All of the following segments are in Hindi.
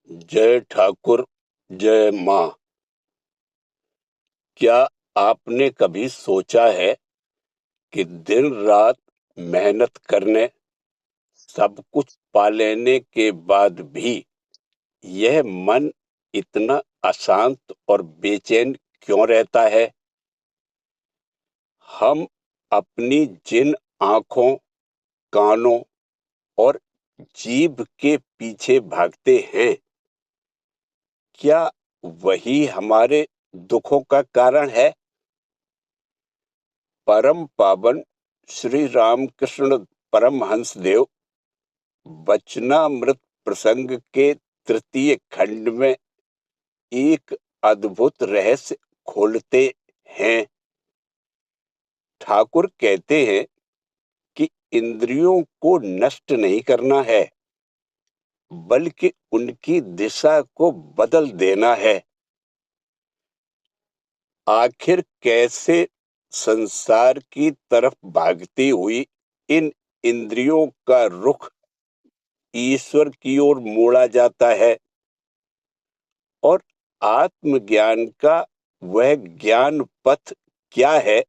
जय ठाकुर, जय माँ। क्या आपने कभी सोचा है कि दिन रात मेहनत करने, सब कुछ पा लेने के बाद भी यह मन इतना अशांत और बेचैन क्यों रहता है? हम अपनी जिन आंखों, कानों और जीभ के पीछे भागते हैं, क्या वही हमारे दुखों का कारण है? परम पावन श्री रामकृष्ण परमहंस देव वचनामृत प्रसंग के तृतीय खंड में एक अद्भुत रहस्य खोलते हैं। ठाकुर कहते हैं कि इंद्रियों को नष्ट नहीं करना है, बल्कि उनकी दिशा को बदल देना है। आखिर कैसे संसार की तरफ भागती हुई इन इंद्रियों का रुख ईश्वर की ओर मोड़ा जाता है और आत्मज्ञान का वह ज्ञान पथ क्या है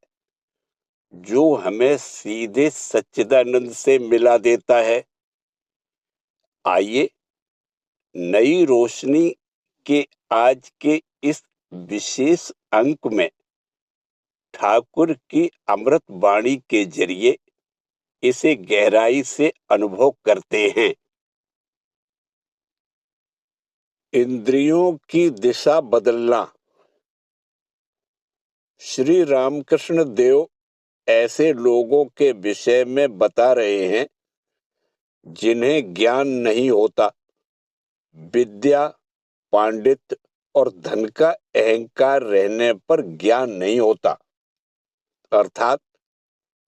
जो हमें सीधे सच्चिदानंद से मिला देता है? आइए नई रोशनी के आज के इस विशेष अंक में ठाकुर की अमृत वाणी के जरिए इसे गहराई से अनुभव करते हैं। इंद्रियों की दिशा बदलना। श्री रामकृष्ण देव ऐसे लोगों के विषय में बता रहे हैं जिन्हें ज्ञान नहीं होता, विद्या, पांडित्य और धन का अहंकार रहने पर ज्ञान नहीं होता। अर्थात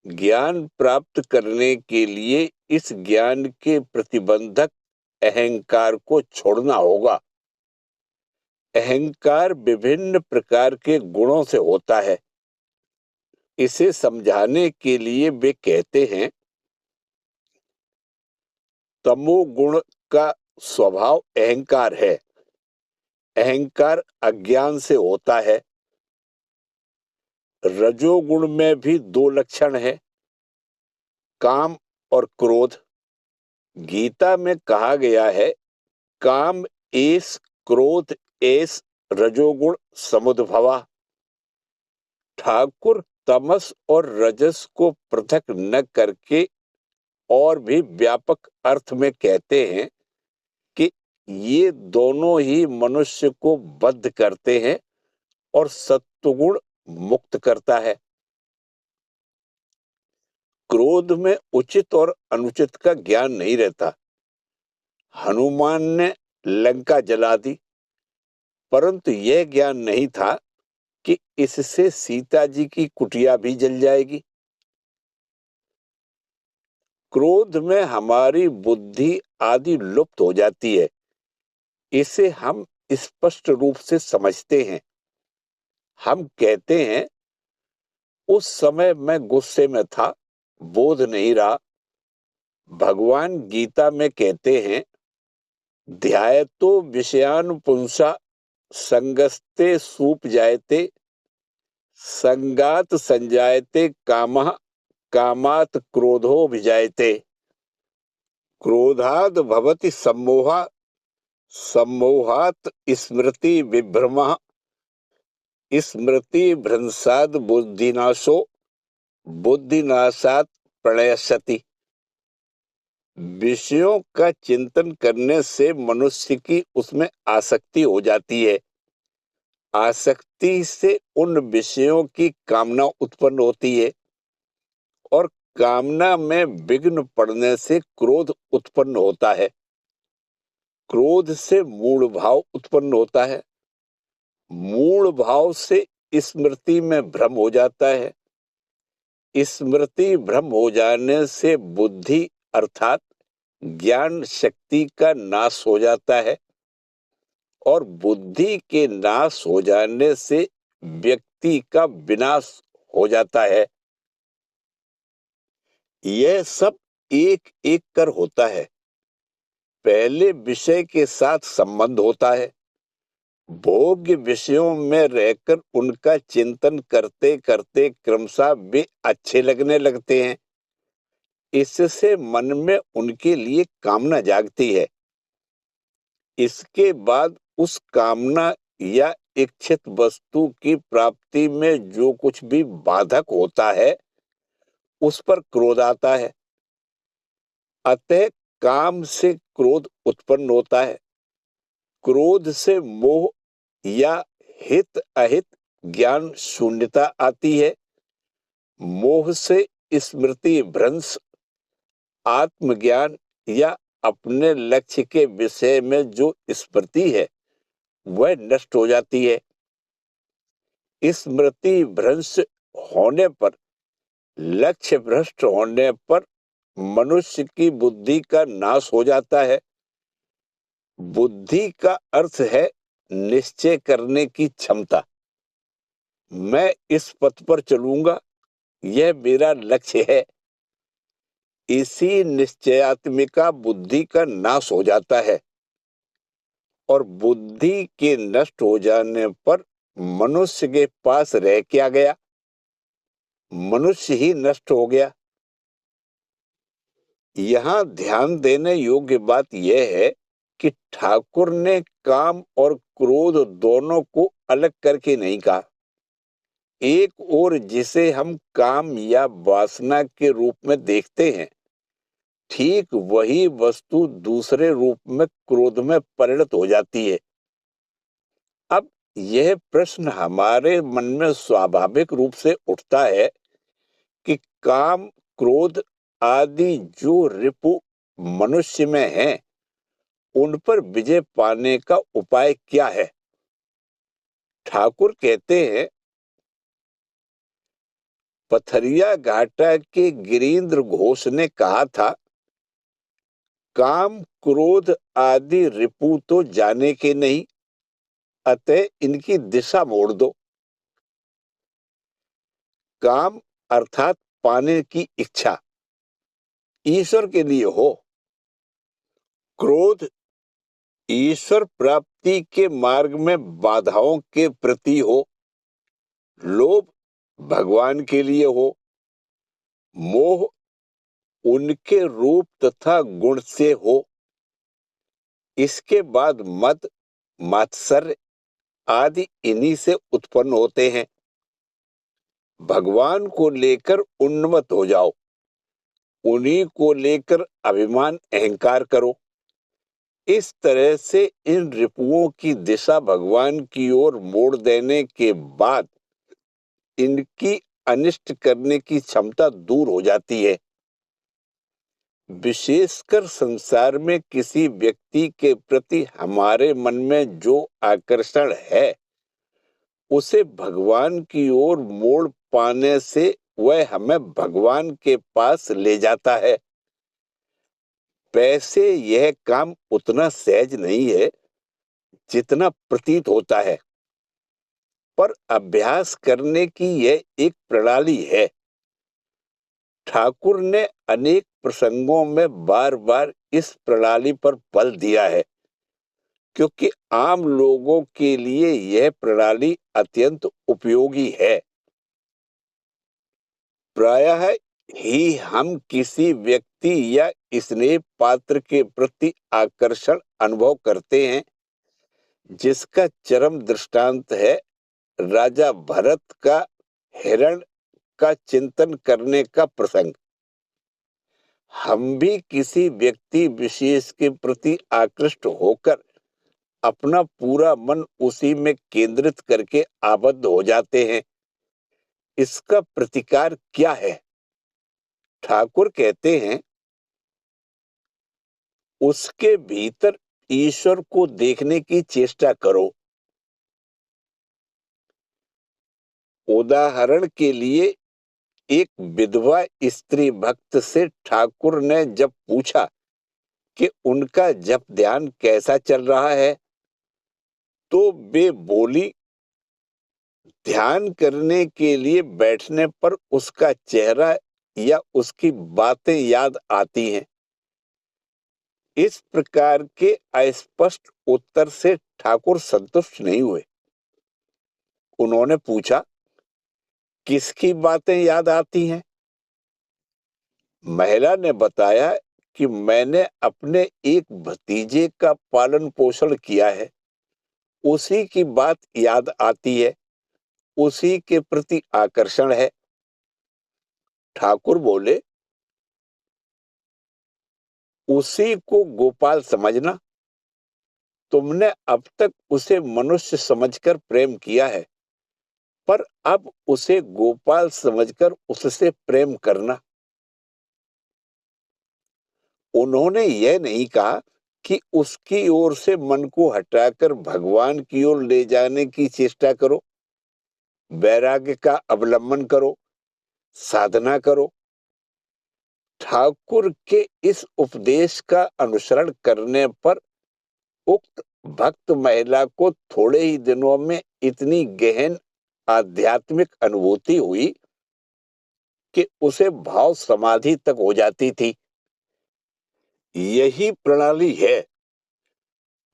ज्ञान प्राप्त करने के लिए इस ज्ञान के प्रतिबंधक अहंकार को छोड़ना होगा। अहंकार विभिन्न प्रकार के गुणों से होता है। इसे समझाने के लिए वे कहते हैं, तमोगुण का स्वभाव अहंकार है। अहंकार अज्ञान से होता है। रजोगुण में भी दो लक्षण है, काम और क्रोध। गीता में कहा गया है, काम एस क्रोध एस रजोगुण समुद्भवा। ठाकुर तमस और रजस को पृथक न करके और भी व्यापक अर्थ में कहते हैं कि ये दोनों ही मनुष्य को बद्ध करते हैं और सत्वगुण मुक्त करता है। क्रोध में उचित और अनुचित का ज्ञान नहीं रहता। हनुमान ने लंका जला दी, परंतु यह ज्ञान नहीं था कि इससे सीता जी की कुटिया भी जल जाएगी। क्रोध में हमारी बुद्धि आदि लुप्त हो जाती है। इसे हम स्पष्ट रूप से समझते हैं। हम कहते हैं, उस समय मैं गुस्से में था, बोध नहीं रहा। भगवान गीता में कहते हैं, ध्यायतो विषयानुपुंसा संगस्ते सूप जायते संगात संजायते कामः कामात क्रोधो विजायते। क्रोधाद भवति सम्मोहा सम्मोहात स्मृति विभ्रमः स्मृति भ्रंशाद बुद्धिनाशो बुद्धिनाशात प्रणयसति। विषयों का चिंतन करने से मनुष्य की उसमें आसक्ति हो जाती है। आसक्ति से उन विषयों की कामना उत्पन्न होती है और कामना में विघ्न पड़ने से क्रोध उत्पन्न होता है। क्रोध से मूल भाव उत्पन्न होता है। मूल भाव से स्मृति में भ्रम हो जाता है। स्मृति भ्रम हो जाने से बुद्धि अर्थात ज्ञान शक्ति का नाश हो जाता है और बुद्धि के नाश हो जाने से व्यक्ति का विनाश हो जाता है। यह सब एक एक कर होता है। पहले विषय के साथ संबंध होता है। भोग्य विषयों में रहकर उनका चिंतन करते करते क्रमशः वे अच्छे लगने लगते हैं। इससे मन में उनके लिए कामना जागती है। इसके बाद उस कामना या इच्छित वस्तु की प्राप्ति में जो कुछ भी बाधक होता है, उस पर क्रोध आता है। अतः काम से क्रोध उत्पन्न होता है। क्रोध से मोह या हित अहित ज्ञान शून्यता आती है। मोह से स्मृति भ्रंश, आत्मज्ञान या अपने लक्ष्य के विषय में जो स्मृति है वह नष्ट हो जाती है। स्मृति भ्रंश होने पर, लक्ष्य भ्रष्ट होने पर मनुष्य की बुद्धि का नाश हो जाता है। बुद्धि का अर्थ है निश्चय करने की क्षमता। मैं इस पथ पर चलूंगा, यह मेरा लक्ष्य है। इसी निश्चयात्मिका बुद्धि का नाश हो जाता है और बुद्धि के नष्ट हो जाने पर मनुष्य के पास रह क्या गया? मनुष्य ही नष्ट हो गया। यहाँ ध्यान देने योग्य बात यह है कि ठाकुर ने काम और क्रोध दोनों को अलग करके नहीं कहा। एक ओर जिसे हम काम या वासना के रूप में देखते हैं, ठीक वही वस्तु दूसरे रूप में क्रोध में परिणत हो जाती है। अब यह प्रश्न हमारे मन में स्वाभाविक रूप से उठता है कि काम, क्रोध आदि जो रिपु मनुष्य में हैं, उन पर विजय पाने का उपाय क्या है? ठाकुर कहते हैं, पथरिया घाटा के गिरीन्द्र घोष ने कहा था, काम क्रोध आदि रिपु तो जाने के नहीं, अतः इनकी दिशा मोड़ दो। काम अर्थात पाने की इच्छा ईश्वर के लिए हो। क्रोध ईश्वर प्राप्ति के मार्ग में बाधाओं के प्रति हो। लोभ भगवान के लिए हो। मोह उनके रूप तथा गुण से हो। इसके बाद मद, मात्सर्य आदि इन्हीं से उत्पन्न होते हैं। भगवान को लेकर उन्मत्त हो जाओ, उन्हीं को लेकर अभिमान अहंकार करो। इस तरह से इन रिपुओं की दिशा भगवान की ओर मोड़ देने के बाद इनकी अनिष्ट करने की क्षमता दूर हो जाती है। विशेषकर संसार में किसी व्यक्ति के प्रति हमारे मन में जो आकर्षण है, उसे भगवान की ओर मोड़ पाने से वह हमें भगवान के पास ले जाता है। वैसे यह काम उतना सहज नहीं है जितना प्रतीत होता है, पर अभ्यास करने की यह एक प्रणाली है। ठाकुर ने अनेक प्रसंगों में बार बार इस प्रणाली पर बल दिया है, क्योंकि आम लोगों के लिए यह प्रणाली अत्यंत उपयोगी है। प्रायः ही हम किसी व्यक्ति या स्नेह पात्र के प्रति आकर्षण अनुभव करते हैं, जिसका चरम दृष्टांत है राजा भरत का हिरण का चिंतन करने का प्रसंग। हम भी किसी व्यक्ति विशेष के प्रति आकृष्ट होकर अपना पूरा मन उसी में केंद्रित करके आबद्ध हो जाते हैं। इसका प्रतिकार क्या है? ठाकुर कहते हैं, उसके भीतर ईश्वर को देखने की चेष्टा करो। उदाहरण के लिए, एक विधवा स्त्री भक्त से ठाकुर ने जब पूछा कि उनका जप ध्यान कैसा चल रहा है, तो वे बोली, ध्यान करने के लिए बैठने पर उसका चेहरा या उसकी बातें याद आती हैं। इस प्रकार के अस्पष्ट उत्तर से ठाकुर संतुष्ट नहीं हुए। उन्होंने पूछा, किसकी बातें याद आती हैं? महिला ने बताया कि मैंने अपने एक भतीजे का पालन पोषण किया है, उसी की बात याद आती है, उसी के प्रति आकर्षण है। ठाकुर बोले, उसी को गोपाल समझना। तुमने अब तक उसे मनुष्य समझकर प्रेम किया है, पर अब उसे गोपाल समझकर उससे प्रेम करना। उन्होंने यह नहीं कहा कि उसकी ओर से मन को हटाकर भगवान की ओर ले जाने की चेष्टा करो, वैराग्य का अवलंबन करो, साधना करो। ठाकुर के इस उपदेश का अनुसरण करने पर उक्त भक्त महिला को थोड़े ही दिनों में इतनी गहन आध्यात्मिक अनुभूति हुई कि उसे भाव समाधि तक हो जाती थी। यही प्रणाली है।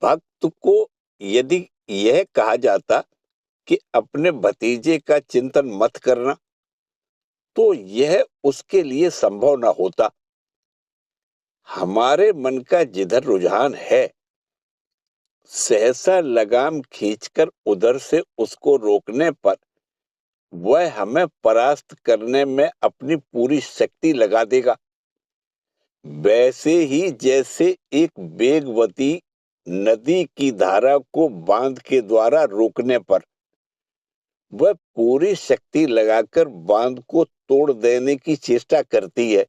भक्त को यदि यह कहा जाता कि अपने भतीजे का चिंतन मत करना, तो यह उसके लिए संभव न होता। हमारे मन का जिधर रुझान है, सहसा लगाम खींचकर उधर से उसको रोकने पर वह हमें परास्त करने में अपनी पूरी शक्ति लगा देगा। वैसे ही जैसे एक वेगवती नदी की धारा को बांध के द्वारा रोकने पर वह पूरी शक्ति लगाकर बांध को तोड़ देने की चेष्टा करती है,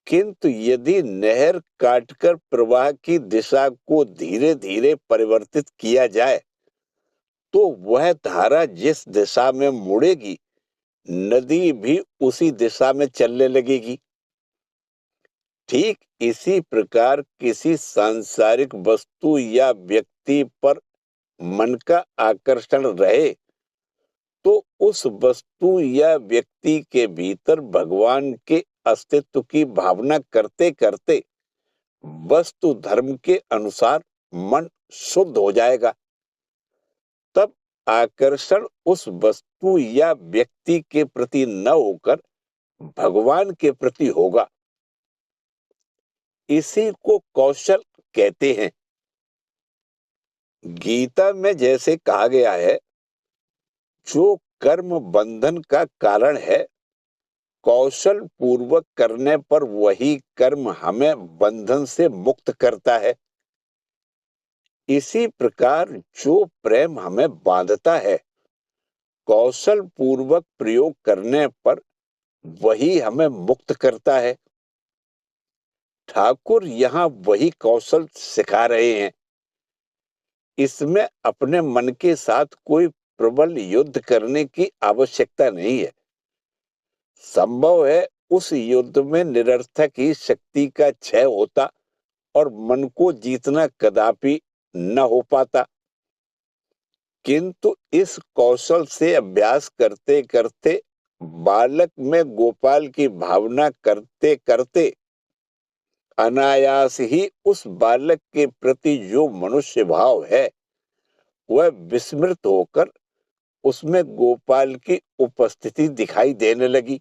किंतु यदि नहर काटकर प्रवाह की दिशा को धीरे धीरे परिवर्तित किया जाए, तो वह धारा जिस दिशा में मुड़ेगी, नदी भी उसी दिशा में चलने लगेगी। ठीक इसी प्रकार किसी सांसारिक वस्तु या व्यक्ति पर मन का आकर्षण रहे, तो उस वस्तु या व्यक्ति के भीतर भगवान के अस्तित्व की भावना करते करते वस्तु धर्म के अनुसार मन शुद्ध हो जाएगा। तब आकर्षण उस वस्तु या व्यक्ति के प्रति न होकर भगवान के प्रति होगा। इसी को कौशल कहते हैं। गीता में जैसे कहा गया है, जो कर्म बंधन का कारण है, कौशल पूर्वक करने पर वही कर्म हमें बंधन से मुक्त करता है। इसी प्रकार जो प्रेम हमें बांधता है, कौशल पूर्वक प्रयोग करने पर वही हमें मुक्त करता है। ठाकुर यहाँ वही कौशल सिखा रहे हैं। इसमें अपने मन के साथ कोई प्रबल युद्ध करने की आवश्यकता नहीं है। संभव है उस युद्ध में निरर्थक ही शक्ति का क्षय होता और मन को जीतना कदापि न हो पाता, किंतु इस कौशल से अभ्यास करते करते बालक में गोपाल की भावना करते करते अनायास ही उस बालक के प्रति जो मनुष्य भाव है, वह विस्मृत होकर उसमें गोपाल की उपस्थिति दिखाई देने लगी।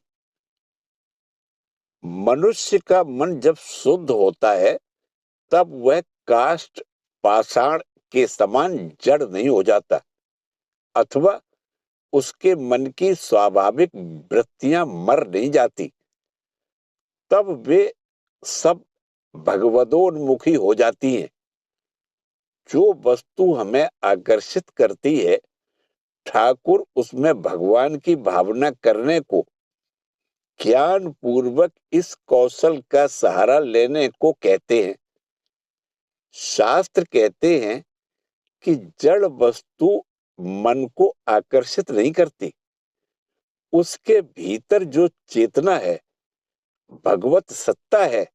मनुष्य का मन जब शुद्ध होता है, तब वह काष्ठ पाषाण के समान जड़ नहीं हो जाता, अथवा उसके मन की स्वाभाविक वृत्तियां मर नहीं जाती। तब वे सब भगवदोन्मुखी हो जाती हैं। जो वस्तु हमें आकर्षित करती है, ठाकुर उसमें भगवान की भावना करने को ज्ञान पूर्वक इस कौशल का सहारा लेने को कहते हैं। शास्त्र कहते हैं कि जड़ वस्तु मन को आकर्षित नहीं करती। उसके भीतर जो चेतना है, भगवत सत्ता है,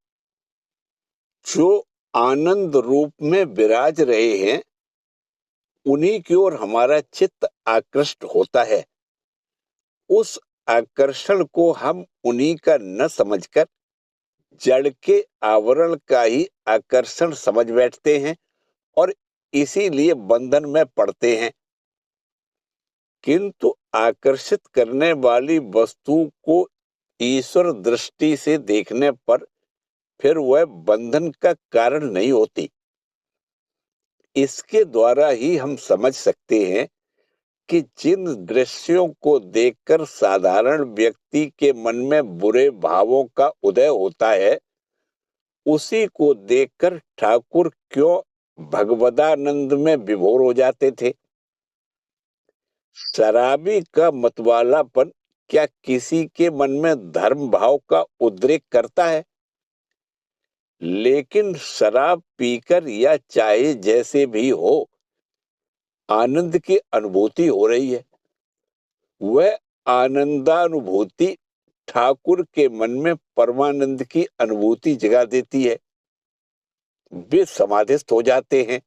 जो आनंद रूप में विराज रहे हैं, उन्हीं की ओर हमारा चित्त आकृष्ट होता है। उस आकर्षण को हम उन्हीं का न समझकर जड़ के आवरण का ही आकर्षण समझ बैठते हैं और इसीलिए बंधन में पड़ते हैं। किंतु आकर्षित करने वाली वस्तु को ईश्वर दृष्टि से देखने पर फिर वह बंधन का कारण नहीं होती। इसके द्वारा ही हम समझ सकते हैं कि जिन दृश्यों को देखकर साधारण व्यक्ति के मन में बुरे भावों का उदय होता है, उसी को देखकर ठाकुर क्यों भगवदानंद में विभोर हो जाते थे। शराबी का मतवालापन क्या किसी के मन में धर्म भाव का उद्रेक करता है? लेकिन शराब पीकर या चाहे जैसे भी हो, आनंद की अनुभूति हो रही है। वह आनंदानुभूति ठाकुर के मन में परमानंद की अनुभूति जगा देती है। वे समाधिस्थ हो जाते हैं।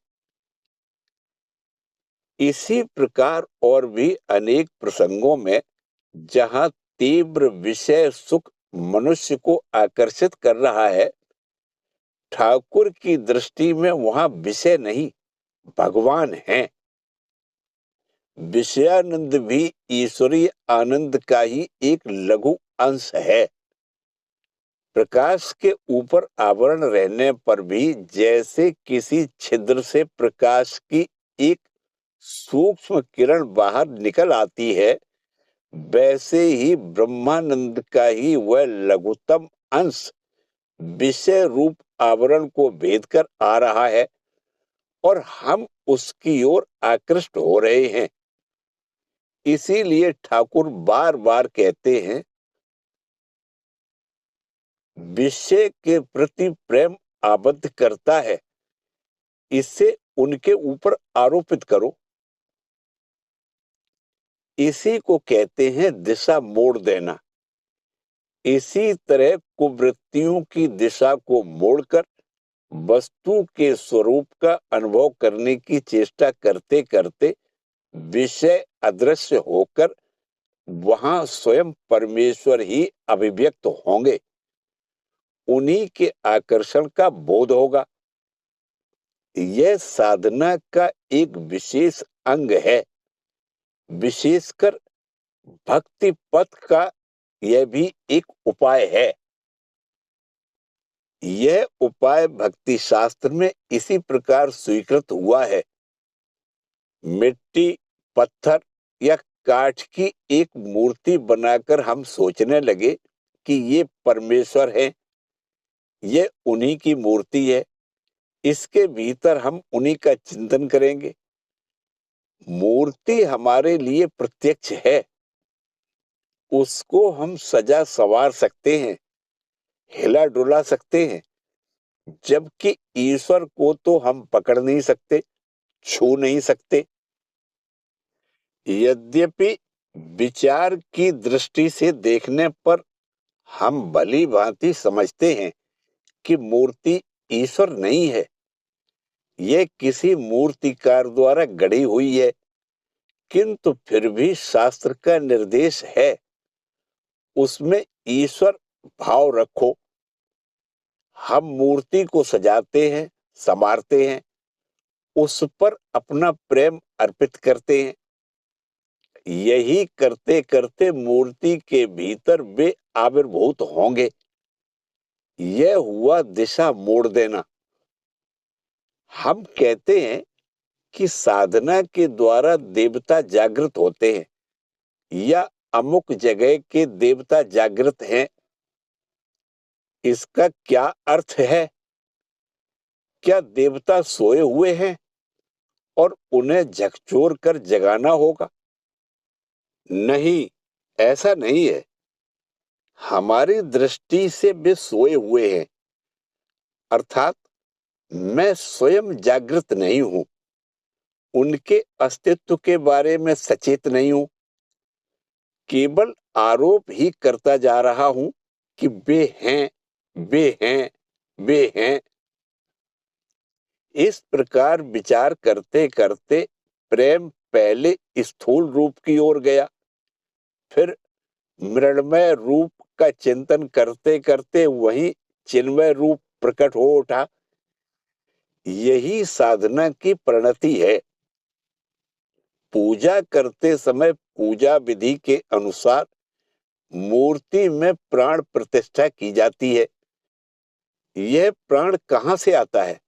इसी प्रकार और भी अनेक प्रसंगों में जहां तीव्र विषय सुख मनुष्य को आकर्षित कर रहा है, ठाकुर की दृष्टि में वहां विषय नहीं, भगवान हैं। विषयानंद भी ईश्वरीय आनंद का ही एक लघु अंश है। प्रकाश के ऊपर आवरण रहने पर भी जैसे किसी छिद्र से प्रकाश की एक सूक्ष्म किरण बाहर निकल आती है, वैसे ही ब्रह्मानंद का ही वह लघुतम अंश विषय रूप आवरण को भेद कर आ रहा है और हम उसकी ओर आकृष्ट हो रहे हैं। इसीलिए ठाकुर बार बार कहते हैं, विषय के प्रति प्रेम आबद्ध करता है, इसे उनके ऊपर आरोपित करो। इसी को कहते हैं दिशा मोड़ देना। इसी तरह कुवृत्तियों की दिशा को मोड़कर वस्तु के स्वरूप का अनुभव करने की चेष्टा करते करते विषय अदृश्य होकर वहां स्वयं परमेश्वर ही अभिव्यक्त होंगे। उन्हीं के आकर्षण का बोध होगा। यह साधना का एक विशेष अंग है। विशेषकर भक्ति पथ का यह भी एक उपाय है। यह उपाय भक्ति शास्त्र में इसी प्रकार स्वीकृत हुआ है। मिट्टी, पत्थर या काठ की एक मूर्ति बनाकर हम सोचने लगे कि ये परमेश्वर है, ये उन्हीं की मूर्ति है, इसके भीतर हम उन्हीं का चिंतन करेंगे। मूर्ति हमारे लिए प्रत्यक्ष है, उसको हम सजा संवार सकते हैं, हिला डुला सकते हैं, जबकि ईश्वर को तो हम पकड़ नहीं सकते, छू नहीं सकते। यद्यपि विचार की दृष्टि से देखने पर हम भली भांति समझते हैं कि मूर्ति ईश्वर नहीं है, यह किसी मूर्तिकार द्वारा गढ़ी हुई है, किंतु फिर भी शास्त्र का निर्देश है, उसमें ईश्वर भाव रखो। हम मूर्ति को सजाते हैं, संवारते हैं, उस पर अपना प्रेम अर्पित करते हैं। यही करते करते मूर्ति के भीतर वे आविर्भूत होंगे। यह हुआ दिशा मोड़ देना। हम कहते हैं कि साधना के द्वारा देवता जागृत होते हैं या अमुक जगह के देवता जागृत हैं। इसका क्या अर्थ है? क्या देवता सोए हुए हैं और उन्हें झकझोर कर जगाना होगा? नहीं, ऐसा नहीं है। हमारी दृष्टि से वे सोए हुए हैं, अर्थात मैं स्वयं जागृत नहीं हूं, उनके अस्तित्व के बारे में सचेत नहीं हूं, केवल आरोप ही करता जा रहा हूं कि वे हैं, वे हैं, वे हैं। इस प्रकार विचार करते करते प्रेम पहले स्थूल रूप की ओर गया, फिर मृण्मय रूप का चिंतन करते करते वहीं चिन्मय रूप प्रकट हो उठा। यही साधना की परिणति है। पूजा करते समय पूजा विधि के अनुसार मूर्ति में प्राण प्रतिष्ठा की जाती है। यह प्राण कहां से आता है?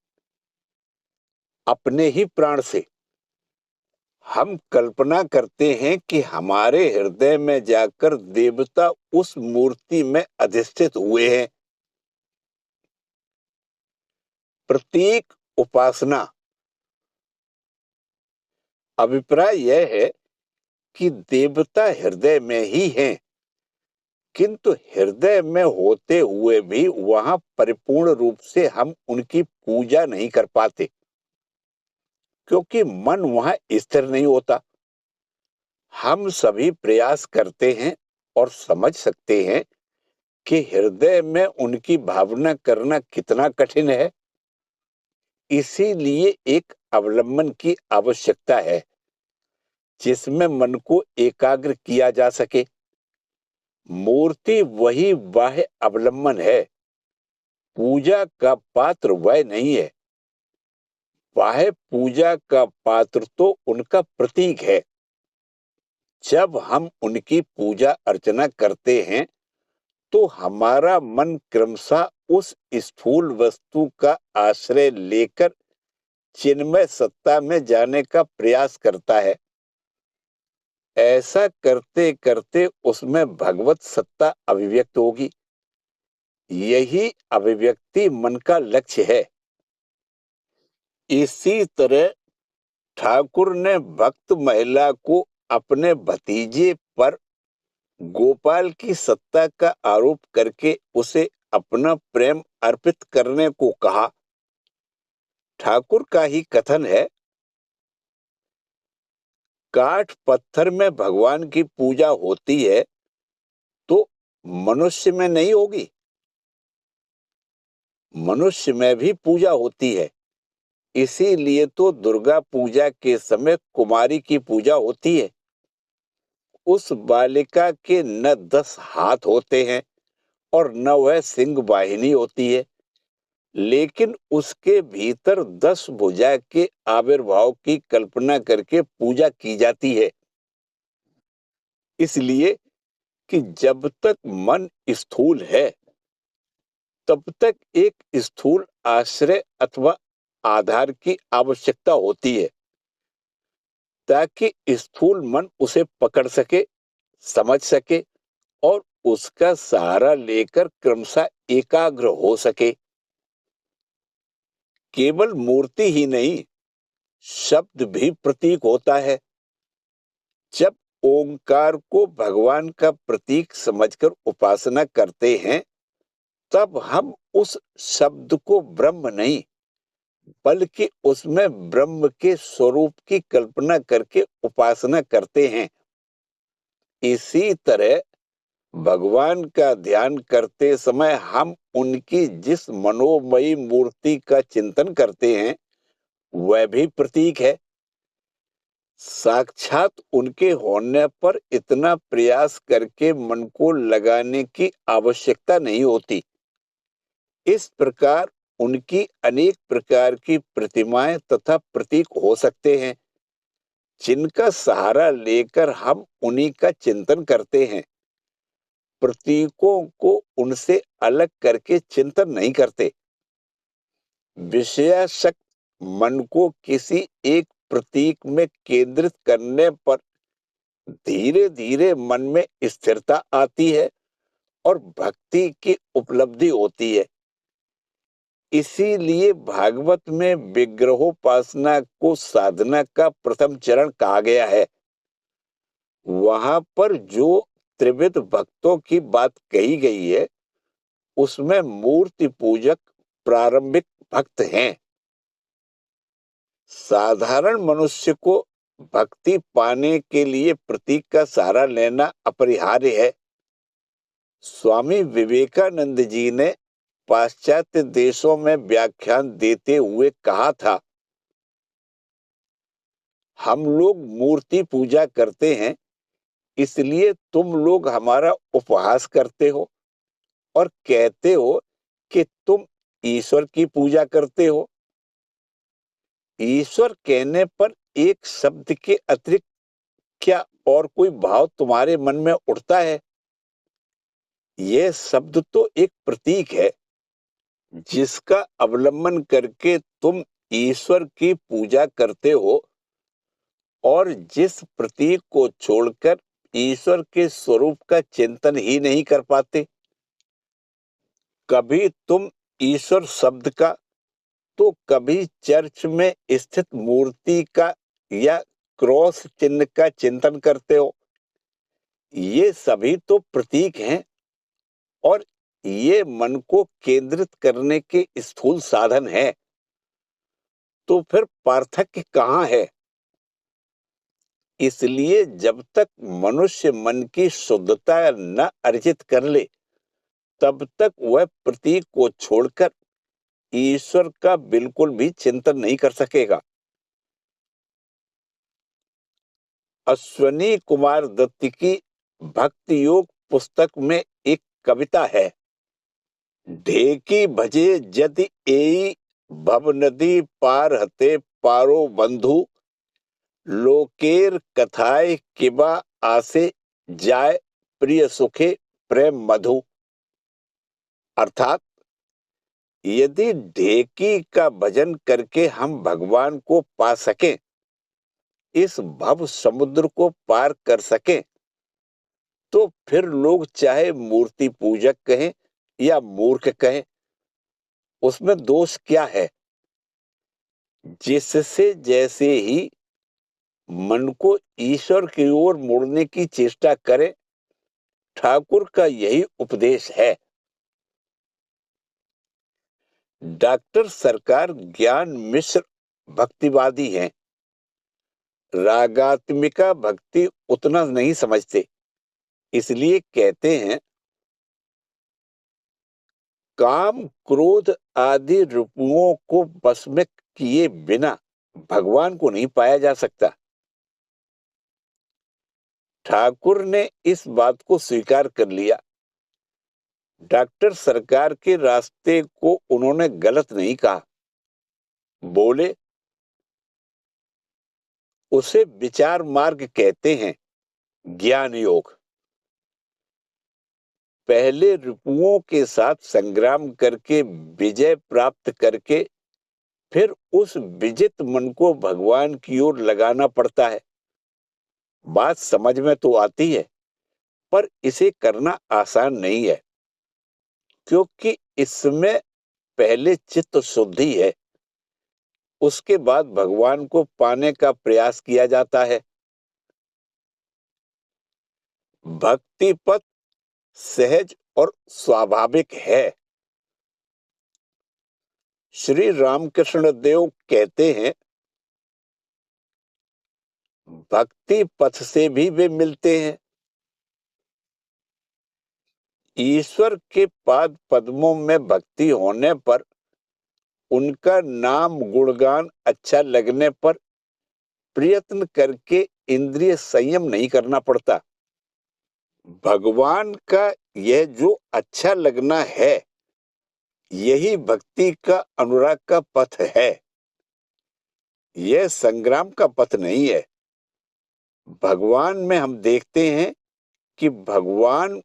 अपने ही प्राण से। हम कल्पना करते हैं कि हमारे हृदय में जाकर देवता उस मूर्ति में अधिष्ठित हुए हैं। प्रतीक उपासना। अभिप्राय यह है कि देवता हृदय में ही हैं, किंतु हृदय में होते हुए भी वहां परिपूर्ण रूप से हम उनकी पूजा नहीं कर पाते, क्योंकि मन वहां स्थिर नहीं होता। हम सभी प्रयास करते हैं और समझ सकते हैं कि हृदय में उनकी भावना करना कितना कठिन है। इसीलिए एक अवलंबन की आवश्यकता है, जिसमें मन को एकाग्र किया जा सके। मूर्ति वही बाह्य अवलंबन है, पूजा का पात्र वह नहीं है। बाह्य पूजा का पात्र तो उनका प्रतीक है। जब हम उनकी पूजा अर्चना करते हैं तो हमारा मन क्रमशः उस स्थूल वस्तु का आश्रय लेकर चिन्मय सत्ता में जाने का प्रयास करता है। ऐसा करते करते उसमें भगवत सत्ता अभिव्यक्त होगी। यही अभिव्यक्ति मन का लक्ष्य है। इसी तरह ठाकुर ने भक्त महिला को अपने भतीजे पर गोपाल की सत्ता का आरोप करके उसे अपना प्रेम अर्पित करने को कहा। ठाकुर का ही कथन है, काठ पत्थर में भगवान की पूजा होती है तो मनुष्य में नहीं होगी? मनुष्य में भी पूजा होती है। इसीलिए तो दुर्गा पूजा के समय कुमारी की पूजा होती है। उस बालिका के न 10 हाथ होते हैं और न वह सिंह वाहिनी होती है, लेकिन उसके भीतर 10 भुजा के आविर्भाव की कल्पना करके पूजा की जाती है। इसलिए कि जब तक मन स्थूल है तब तक एक स्थूल आश्रय अथवा आधार की आवश्यकता होती है, ताकि स्थूल मन उसे पकड़ सके, समझ सके और उसका सहारा लेकर क्रमशः एकाग्र हो सके। केवल मूर्ति ही नहीं, शब्द भी प्रतीक होता है। जब ओंकार को भगवान का प्रतीक समझकर उपासना करते हैं तब हम उस शब्द को ब्रह्म नहीं बल्कि उसमें ब्रह्म के स्वरूप की कल्पना करके उपासना करते हैं। इसी तरह भगवान का ध्यान करते समय हम उनकी जिस मनोमयी मूर्ति का चिंतन करते हैं वह भी प्रतीक है। साक्षात उनके होने पर इतना प्रयास करके मन को लगाने की आवश्यकता नहीं होती। इस प्रकार उनकी अनेक प्रकार की प्रतिमाएं तथा प्रतीक हो सकते हैं, जिनका सहारा लेकर हम उन्हीं का चिंतन करते हैं। प्रतीकों को उनसे अलग करके चिंतन नहीं करते। विषयासक्त मन को किसी एक प्रतीक में केंद्रित करने पर धीरे धीरे मन में स्थिरता आती है और भक्ति की उपलब्धि होती है। इसीलिए भागवत में विग्रहोपासना को साधना का प्रथम चरण कहा गया है। वहां पर जो त्रिविध भक्तों की बात कही गई है उसमें मूर्ति पूजक प्रारंभिक भक्त हैं। साधारण मनुष्य को भक्ति पाने के लिए प्रतीक का सहारा लेना अपरिहार्य है। स्वामी विवेकानंद जी ने पाश्चात्य देशों में व्याख्यान देते हुए कहा था, हम लोग मूर्ति पूजा करते हैं इसलिए तुम लोग हमारा उपहास करते हो और कहते हो कि तुम ईश्वर की पूजा करते हो। ईश्वर कहने पर एक शब्द के अतिरिक्त क्या और कोई भाव तुम्हारे मन में उठता है? यह शब्द तो एक प्रतीक है जिसका अवलंबन करके तुम ईश्वर की पूजा करते हो, और जिस प्रतीक को छोड़कर ईश्वर के स्वरूप का चिंतन ही नहीं कर पाते। कभी तुम ईश्वर शब्द का, तो कभी चर्च में स्थित मूर्ति का या क्रॉस चिन्ह का चिंतन करते हो। ये सभी तो प्रतीक हैं, और ये मन को केंद्रित करने के स्थूल साधन हैं। तो फिर पार्थक्य कहाँ है? इसलिए जब तक मनुष्य मन की शुद्धता न अर्जित कर ले, तब तक वह प्रतीक को छोड़कर ईश्वर का बिल्कुल भी चिंतन नहीं कर सकेगा। अश्वनी कुमार दत्त की भक्ति योग पुस्तक में एक कविता है। ढेकी भजे जदि एई भव नदी पार हते पारो बंधु, लोकेर कथाए किबा आसे जाय प्रिय सुखे प्रेम मधु। अर्थात, यदि ढेकी का भजन करके हम भगवान को पा सकें, इस भव समुद्र को पार कर सकें, तो फिर लोग चाहे मूर्ति पूजक कहें या मूर्ख कहें, उसमें दोष क्या है? जिससे जैसे ही मन को ईश्वर की ओर मोड़ने की चेष्टा करें, ठाकुर का यही उपदेश है। डॉक्टर सरकार ज्ञान मिश्र भक्तिवादी हैं। रागात्मिका भक्ति उतना नहीं समझते, इसलिए कहते हैं, काम क्रोध आदि रिपुओं को बस में किए बिना भगवान को नहीं पाया जा सकता। ठाकुर ने इस बात को स्वीकार कर लिया। डॉक्टर सरकार के रास्ते को उन्होंने गलत नहीं कहा। बोले, उसे विचार मार्ग कहते हैं, ज्ञान योग। पहले रिपुओं के साथ संग्राम करके विजय प्राप्त करके फिर उस विजित मन को भगवान की ओर लगाना पड़ता है। बात समझ में तो आती है, पर इसे करना आसान नहीं है, क्योंकि इसमें पहले चित्त शुद्धि है, उसके बाद भगवान को पाने का प्रयास किया जाता है। भक्ति पथ सहज और स्वाभाविक है। श्री रामकृष्ण देव कहते हैं, भक्ति पथ से भी वे मिलते हैं। ईश्वर के पाद पद्मों में भक्ति होने पर, उनका नाम गुणगान अच्छा लगने पर प्रयत्न करके इंद्रिय संयम नहीं करना पड़ता। भगवान का यह जो अच्छा लगना है, यही भक्ति का अनुराग का पथ है। यह संग्राम का पथ नहीं है। भगवान में हम देखते हैं कि भगवान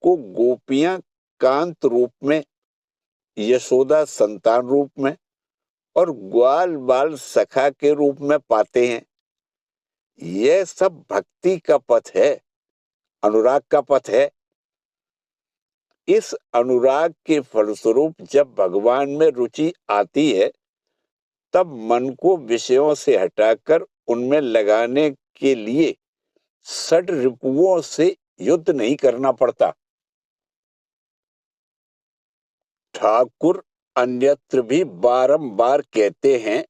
को गोपियां कांत रूप में, यशोदा संतान रूप में और ग्वाल बाल सखा के रूप में पाते हैं। यह सब भक्ति का पथ है, अनुराग का पथ है। इस अनुराग के फलस्वरूप जब भगवान में रुचि आती है, तब मन को विषयों से हटाकर उनमें लगाने के लिए षड रिपुओं से युद्ध नहीं करना पड़ता। ठाकुर अन्यत्र भी बारंबार कहते हैं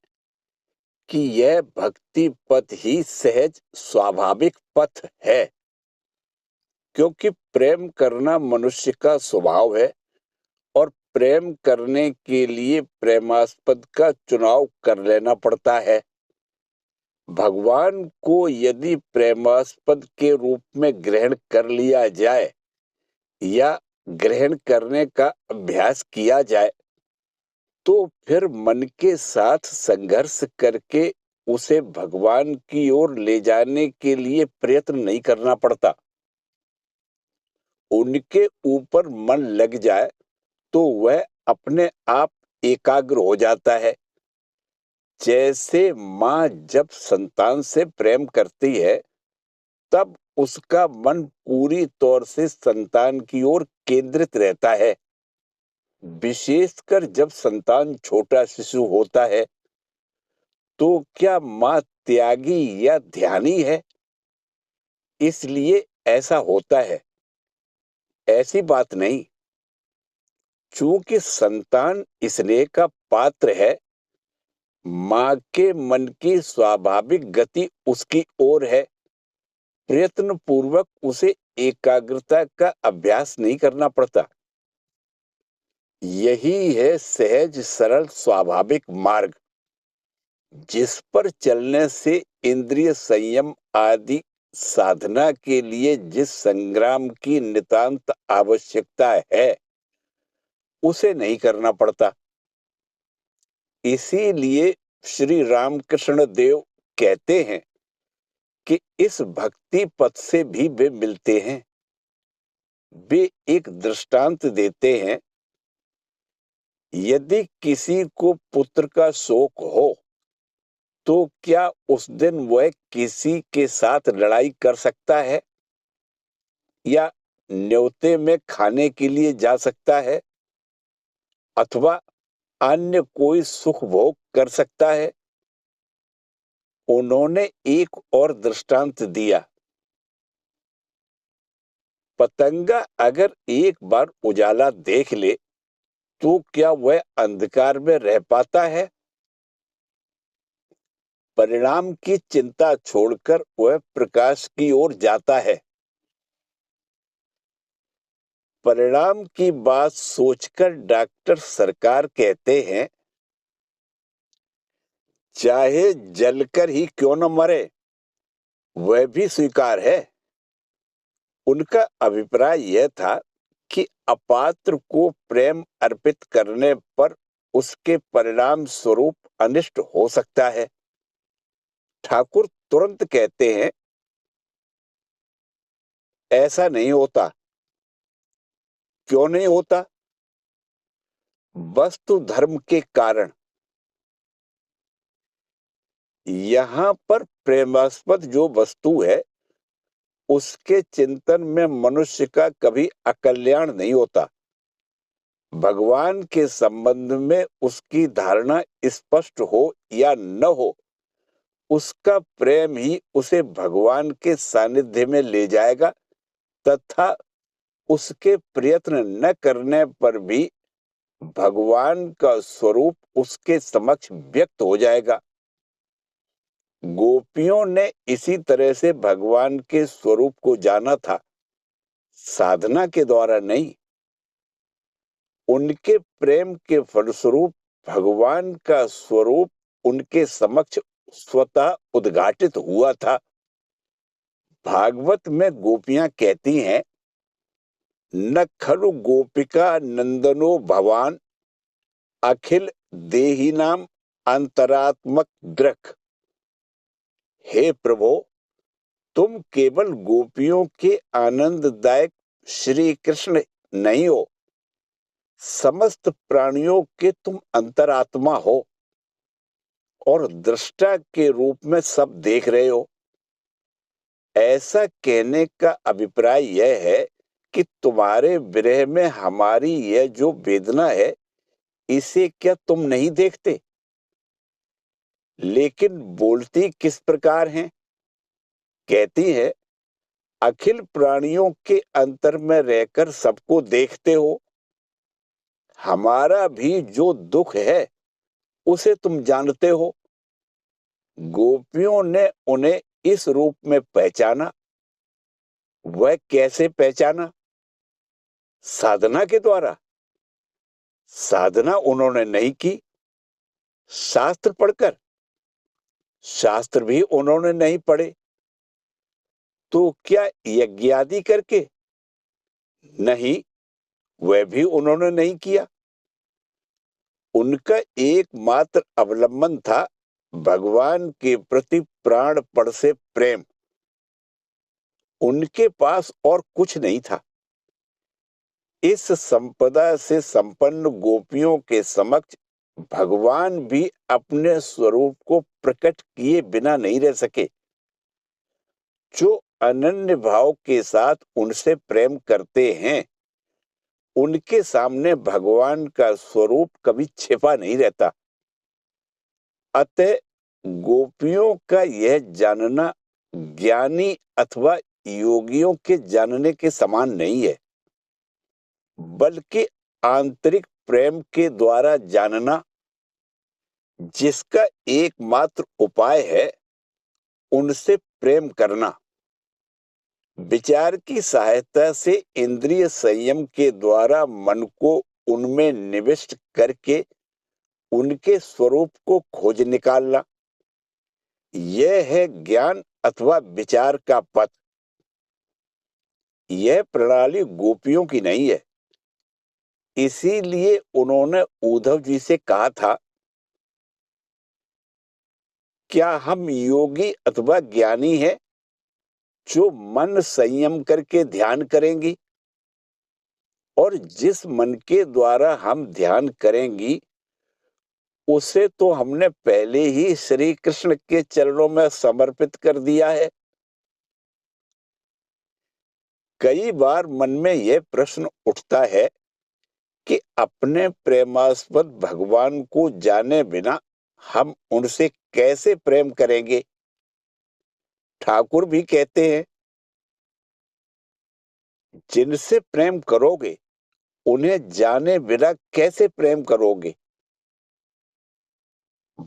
कि यह भक्ति पथ ही सहज स्वाभाविक पथ है, क्योंकि प्रेम करना मनुष्य का स्वभाव है, और प्रेम करने के लिए प्रेमास्पद का चुनाव कर लेना पड़ता है। भगवान को यदि प्रेमास्पद के रूप में ग्रहण कर लिया जाए या ग्रहण करने का अभ्यास किया जाए तो फिर मन के साथ संघर्ष करके उसे भगवान की ओर ले जाने के लिए प्रयत्न नहीं करना पड़ता। उनके ऊपर मन लग जाए तो वह अपने आप एकाग्र हो जाता है। जैसे माँ जब संतान से प्रेम करती है, तब उसका मन पूरी तौर से संतान की ओर केंद्रित रहता है। विशेषकर जब संतान छोटा शिशु होता है, तो क्या माँ त्यागी या ध्यानी है, इसलिए ऐसा होता है? ऐसी बात नहीं। चूंकि संतान स्नेह का पात्र है, माँ के मन की स्वाभाविक गति उसकी ओर है। प्रयत्न पूर्वक उसे एकाग्रता का अभ्यास नहीं करना पड़ता। यही है सहज सरल स्वाभाविक मार्ग, जिस पर चलने से इंद्रिय संयम आदि साधना के लिए जिस संग्राम की नितांत आवश्यकता है, उसे नहीं करना पड़ता। इसीलिए श्री रामकृष्ण देव कहते हैं कि इस भक्ति पथ से भी वे मिलते हैं। वे एक दृष्टांत देते हैं, यदि किसी को पुत्र का शोक हो तो क्या उस दिन वह किसी के साथ लड़ाई कर सकता है या न्योते में खाने के लिए जा सकता है अथवा अन्य कोई सुख भोग कर सकता है? उन्होंने एक और दृष्टांत दिया। पतंगा अगर एक बार उजाला देख ले तो क्या वह अंधकार में रह पाता है? परिणाम की चिंता छोड़कर वह प्रकाश की ओर जाता है। परिणाम की बात सोचकर डॉक्टर सरकार कहते हैं, चाहे जलकर ही क्यों न मरे, वह भी स्वीकार है। उनका अभिप्राय यह था कि अपात्र को प्रेम अर्पित करने पर उसके परिणाम स्वरूप अनिष्ट हो सकता है। ठाकुर तुरंत कहते हैं, ऐसा नहीं होता। क्यों नहीं होता? वस्तु धर्म के कारण। यहाँ पर प्रेमास्पद जो वस्तु है, उसके चिंतन में मनुष्य का कभी अकल्याण नहीं होता। भगवान के संबंध में उसकी धारणा स्पष्ट हो या न हो, उसका प्रेम ही उसे भगवान के सानिध्य में ले जाएगा तथा उसके प्रयत्न न करने पर भी भगवान का स्वरूप उसके समक्ष व्यक्त हो जाएगा। गोपियों ने इसी तरह से भगवान के स्वरूप को जाना था, साधना के द्वारा नहीं। उनके प्रेम के फलस्वरूप भगवान का स्वरूप उनके समक्ष स्वतः उद्घाटित हुआ था। भागवत में गोपियां कहती हैं, न खलु गोपिका नंदनो भवान अखिल देहिनाम अंतरात्मक दृक्। हे प्रभो, तुम केवल गोपियों के आनंददायक श्री कृष्ण नहीं हो, समस्त प्राणियों के तुम अंतरात्मा हो और दृष्टा के रूप में सब देख रहे हो। ऐसा कहने का अभिप्राय यह है कि तुम्हारे विरह में हमारी यह जो वेदना है, इसे क्या तुम नहीं देखते? लेकिन बोलती किस प्रकार हैं? कहती है, अखिल प्राणियों के अंतर में रहकर सबको देखते हो। हमारा भी जो दुख है उसे तुम जानते हो। गोपियों ने उन्हें इस रूप में पहचाना। वह कैसे पहचाना? साधना के द्वारा। साधना उन्होंने नहीं की। शास्त्र पढ़कर? शास्त्र भी उन्होंने नहीं पढ़े। तो क्या यज्ञ आदि करके? नहीं, वह भी उन्होंने नहीं किया। उनका एकमात्र अवलंबन था भगवान के प्रति प्राणपण से प्रेम। उनके पास और कुछ नहीं था। इस संपदा से संपन्न गोपियों के समक्ष भगवान भी अपने स्वरूप को प्रकट किए बिना नहीं रह सके। जो अनन्य भाव के साथ उनसे प्रेम करते हैं, उनके सामने भगवान का स्वरूप कभी छिपा नहीं रहता। अतः गोपियों का यह जानना ज्ञानी अथवा योगियों के जानने के समान नहीं है, बल्कि आंतरिक प्रेम के द्वारा जानना, जिसका एकमात्र उपाय है उनसे प्रेम करना। विचार की सहायता से इंद्रिय संयम के द्वारा मन को उनमें निविष्ट करके उनके स्वरूप को खोज निकालना, यह है ज्ञान अथवा विचार का पथ। यह प्रणाली गोपियों की नहीं है। इसीलिए उन्होंने उद्धव जी से कहा था, क्या हम योगी अथवा ज्ञानी हैं जो मन संयम करके ध्यान करेंगी? और जिस मन के द्वारा हम ध्यान करेंगी, उसे तो हमने पहले ही श्री कृष्ण के चरणों में समर्पित कर दिया है। कई बार मन में यह प्रश्न उठता है कि अपने प्रेमास्पद भगवान को जाने बिना हम उनसे कैसे प्रेम करेंगे? ठाकुर भी कहते हैं, जिनसे प्रेम करोगे उन्हें जाने बिना कैसे प्रेम करोगे?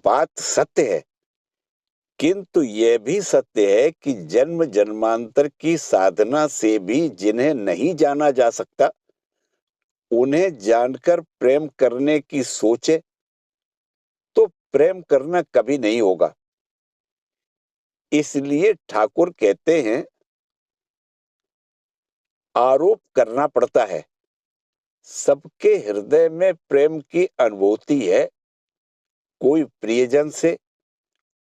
बात सत्य है, किंतु यह भी सत्य है कि जन्म जन्मांतर की साधना से भी जिन्हें नहीं जाना जा सकता, उन्हें जानकर प्रेम करने की सोचे तो प्रेम करना कभी नहीं होगा। इसलिए ठाकुर कहते हैं, आरोप करना पड़ता है। सबके हृदय में प्रेम की अनुभूति है, कोई प्रियजन से,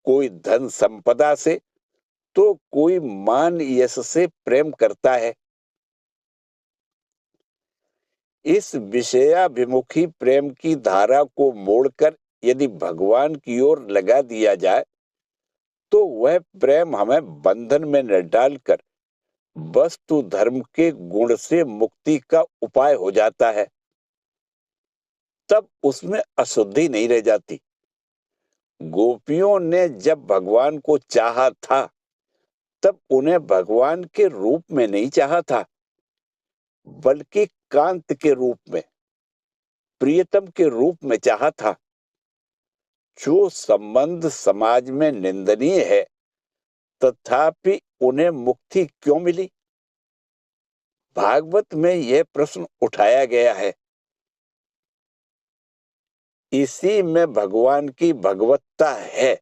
कोई धन संपदा से, तो कोई मान यश से प्रेम करता है। इस विषयाभिमुखी प्रेम की धारा को मोड़कर यदि भगवान की ओर लगा दिया जाए, तो वह प्रेम हमें बंधन में न डालकर वस्तु धर्म के गुण से मुक्ति का उपाय हो जाता है। तब उसमें अशुद्धि नहीं रह जाती। गोपियों ने जब भगवान को चाहा था, तब उन्हें भगवान के रूप में नहीं चाहा था, बल्कि कांत के रूप में, प्रियतम के रूप में चाहा था। जो संबंध समाज में निंदनीय है, तथापि उन्हें मुक्ति क्यों मिली? भागवत में यह प्रश्न उठाया गया है। इसी में भगवान की भगवत्ता है।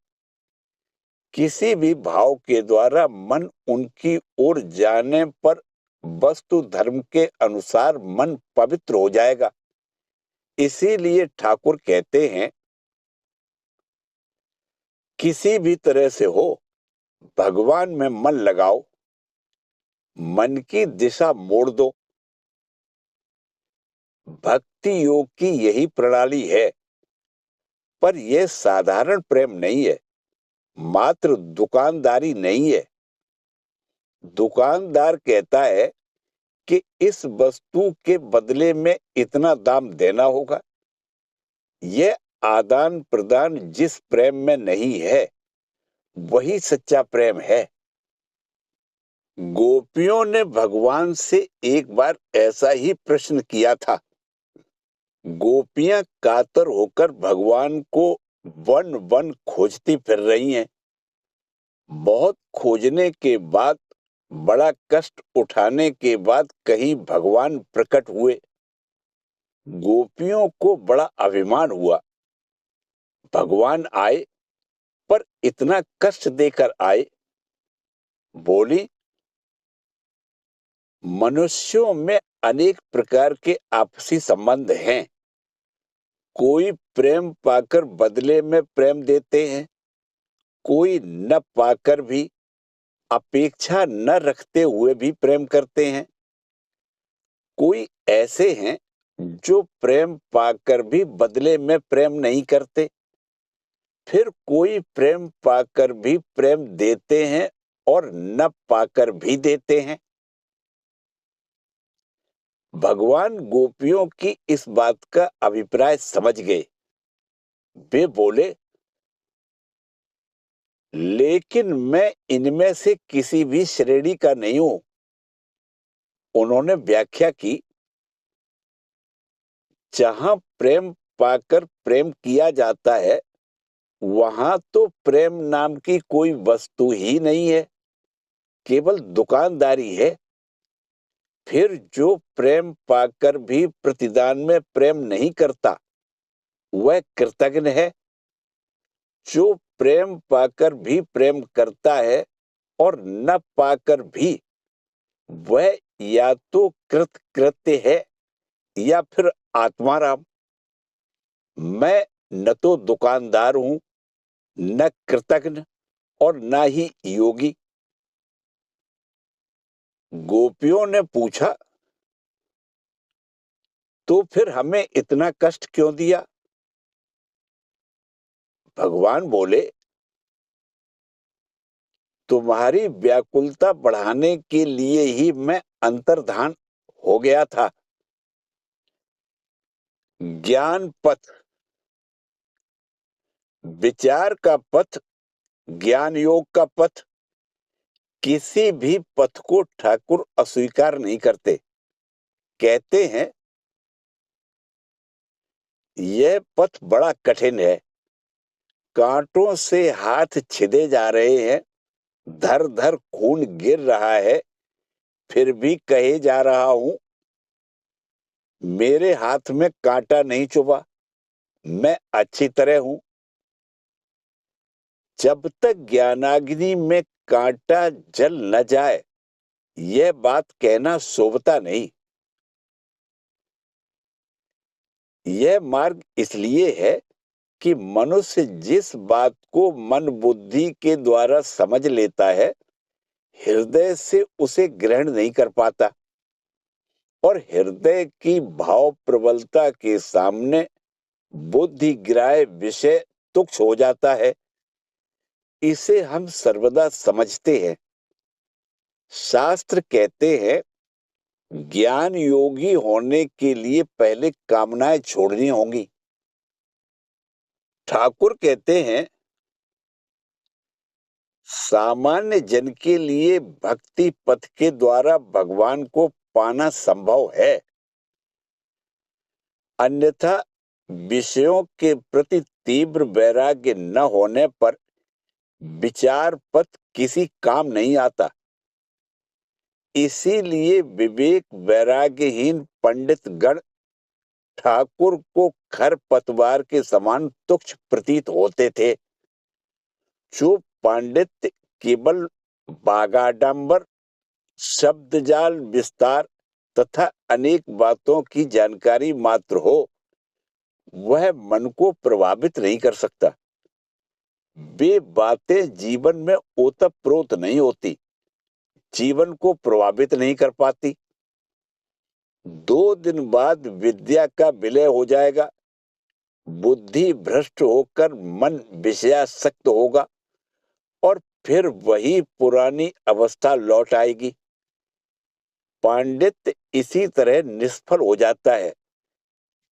किसी भी भाव के द्वारा मन उनकी ओर जाने पर वस्तु धर्म के अनुसार मन पवित्र हो जाएगा। इसीलिए ठाकुर कहते हैं, किसी भी तरह से हो भगवान में मन लगाओ, मन की दिशा मोड़ दो। भक्ति योग की यही प्रणाली है, पर यह साधारण प्रेम नहीं है, मात्र दुकानदारी नहीं है। दुकानदार कहता है कि इस वस्तु के बदले में इतना दाम देना होगा। यह आदान प्रदान जिस प्रेम में नहीं है, वही सच्चा प्रेम है। गोपियों ने भगवान से एक बार ऐसा ही प्रश्न किया था। गोपियां कातर होकर भगवान को वन वन खोजती फिर रही हैं। बहुत खोजने के बाद, बड़ा कष्ट उठाने के बाद कहीं भगवान प्रकट हुए। गोपियों को बड़ा अभिमान हुआ। भगवान आए, पर इतना कष्ट देकर आए। बोली, मनुष्यों में अनेक प्रकार के आपसी संबंध हैं। कोई प्रेम पाकर बदले में प्रेम देते हैं, कोई न पाकर भी, अपेक्षा न रखते हुए भी प्रेम करते हैं। कोई ऐसे हैं जो प्रेम पाकर भी बदले में प्रेम नहीं करते। फिर कोई प्रेम पाकर भी प्रेम देते हैं और न पाकर भी देते हैं। भगवान गोपियों की इस बात का अभिप्राय समझ गए। वे बोले, लेकिन मैं इनमें से किसी भी श्रेणी का नहीं हूं। उन्होंने व्याख्या की, जहां प्रेम पाकर प्रेम किया जाता है, वहां तो प्रेम नाम की कोई वस्तु ही नहीं है, केवल दुकानदारी है। फिर जो प्रेम पाकर भी प्रतिदान में प्रेम नहीं करता, वह कृतघ्न है। जो प्रेम पाकर भी प्रेम करता है और न पाकर भी, वह या तो कृतकृत्य है या फिर आत्माराम। मैं न तो दुकानदार हूं, न कृतघ्न और न ही योगी। गोपियों ने पूछा, तो फिर हमें इतना कष्ट क्यों दिया? भगवान बोले, तुम्हारी व्याकुलता बढ़ाने के लिए ही मैं अंतर्धान हो गया था। ज्ञान पथ, विचार का पथ, ज्ञान योग का पथ, किसी भी पथ को ठाकुर अस्वीकार नहीं करते। कहते हैं, यह पथ बड़ा कठिन है, कांटों से हाथ छिदे जा रहे हैं, धर धर खून गिर रहा है, फिर भी कहे जा रहा हूं, मेरे हाथ में कांटा नहीं चुभा, मैं अच्छी तरह हूं। जब तक ज्ञानाग्नि में कांटा जल न जाए, यह बात कहना शोभता नहीं। यह मार्ग इसलिए है कि मनुष्य जिस बात को मन बुद्धि के द्वारा समझ लेता है, हृदय से उसे ग्रहण नहीं कर पाता और हृदय की भाव प्रबलता के सामने बुद्धि ग्राह्य विषय तुच्छ हो जाता है। इसे हम सर्वदा समझते हैं। शास्त्र कहते हैं, ज्ञान योगी होने के लिए पहले कामनाएं छोड़नी होंगी। ठाकुर कहते हैं, सामान्य जन के लिए भक्ति पथ के द्वारा भगवान को पाना संभव है, अन्यथा विषयों के प्रति तीव्र वैराग्य न होने पर विचार पथ किसी काम नहीं आता। इसीलिए विवेक वैराग्यहीन पंडित गण ठाकुर को खर पतवार के समान तुच्छ प्रतीत होते थे। जो पांडित्य केवल बागाडंबर, शब्द जाल विस्तार तथा अनेक बातों की जानकारी मात्र हो, वह मन को प्रभावित नहीं कर सकता। वे बातें जीवन में ओतप्रोत नहीं होती, जीवन को प्रभावित नहीं कर पाती। 2 दिन बाद विद्या का विलय हो जाएगा, बुद्धि भ्रष्ट होकर मन विषयासक्त होगा और फिर वही पुरानी अवस्था लौट आएगी। पांडित्य इसी तरह निष्फल हो जाता है,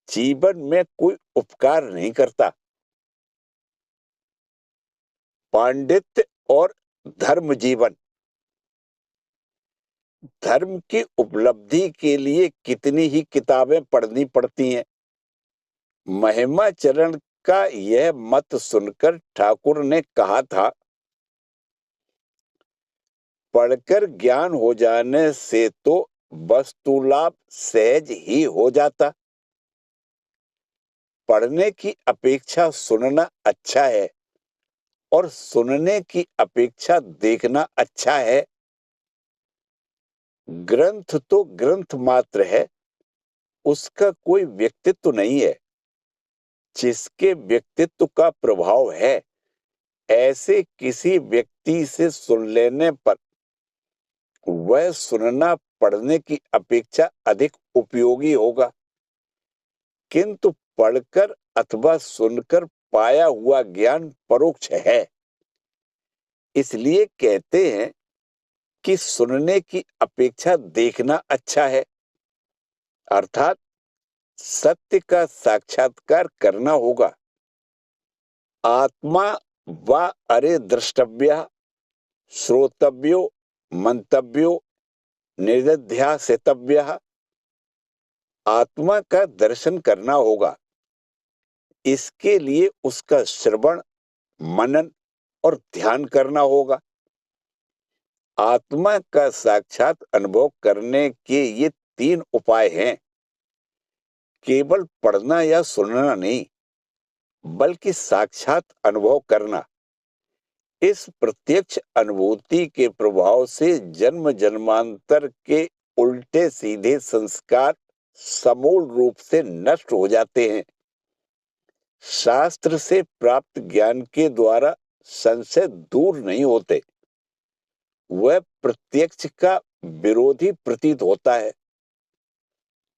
जीवन में कोई उपकार नहीं करता। पांडित्य और धर्म जीवन। धर्म की उपलब्धि के लिए कितनी ही किताबें पढ़नी पड़ती हैं। महिमा चरण का यह मत सुनकर ठाकुर ने कहा था, पढ़कर ज्ञान हो जाने से तो वस्तुलाभ सहज ही हो जाता। पढ़ने की अपेक्षा सुनना अच्छा है और सुनने की अपेक्षा देखना अच्छा है। ग्रंथ तो ग्रंथ मात्र है, उसका कोई व्यक्तित्व नहीं है। जिसके व्यक्तित्व का प्रभाव है, ऐसे किसी व्यक्ति से सुन लेने पर वह सुनना पढ़ने की अपेक्षा अधिक उपयोगी होगा। किंतु पढ़कर अथवा सुनकर पाया हुआ ज्ञान परोक्ष है। इसलिए कहते हैं कि सुनने की अपेक्षा देखना अच्छा है, अर्थात सत्य का साक्षात्कार करना होगा। आत्मा व अरे द्रष्टव्य श्रोतव्यो मंतव्यो निरध्यासितव्य, आत्मा का दर्शन करना होगा। इसके लिए उसका श्रवण, मनन और ध्यान करना होगा। आत्मा का साक्षात अनुभव करने के ये 3 उपाय हैं। केवल पढ़ना या सुनना नहीं, बल्कि साक्षात अनुभव करना। इस प्रत्यक्ष अनुभूति के प्रभाव से जन्म जन्मांतर के उल्टे सीधे संस्कार समूल रूप से नष्ट हो जाते हैं। शास्त्र से प्राप्त ज्ञान के द्वारा संशय दूर नहीं होते, वह प्रत्यक्ष का विरोधी प्रतीत होता है।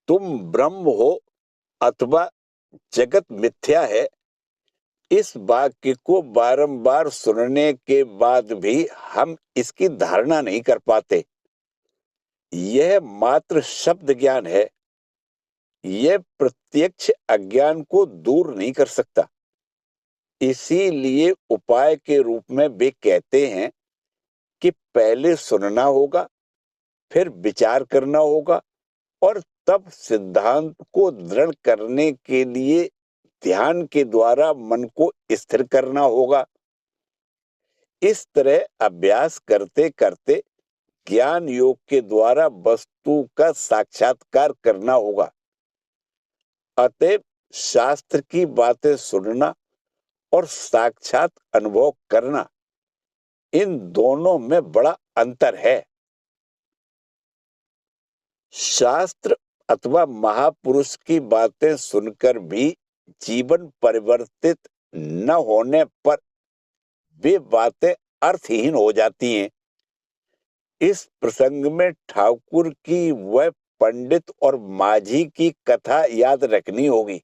तुम ब्रह्म हो अथवा जगत मिथ्या है, इस वाक्य को बारंबार सुनने के बाद भी हम इसकी धारणा नहीं कर पाते। यह मात्र शब्द ज्ञान है, यह प्रत्यक्ष अज्ञान को दूर नहीं कर सकता। इसीलिए उपाय के रूप में वे कहते हैं कि पहले सुनना होगा, फिर विचार करना होगा और तब सिद्धांत को दृढ़ करने के लिए ध्यान के द्वारा मन को स्थिर करना होगा। इस तरह अभ्यास करते करते ज्ञान योग के द्वारा वस्तु का साक्षात्कार करना होगा। अतएव शास्त्र की बातें सुनना और साक्षात अनुभव करना, इन दोनों में बड़ा अंतर है। शास्त्र अथवा महापुरुष की बातें सुनकर भी जीवन परिवर्तित न होने पर वे बातें अर्थहीन हो जाती हैं। इस प्रसंग में ठाकुर की वह पंडित और माझी की कथा याद रखनी होगी।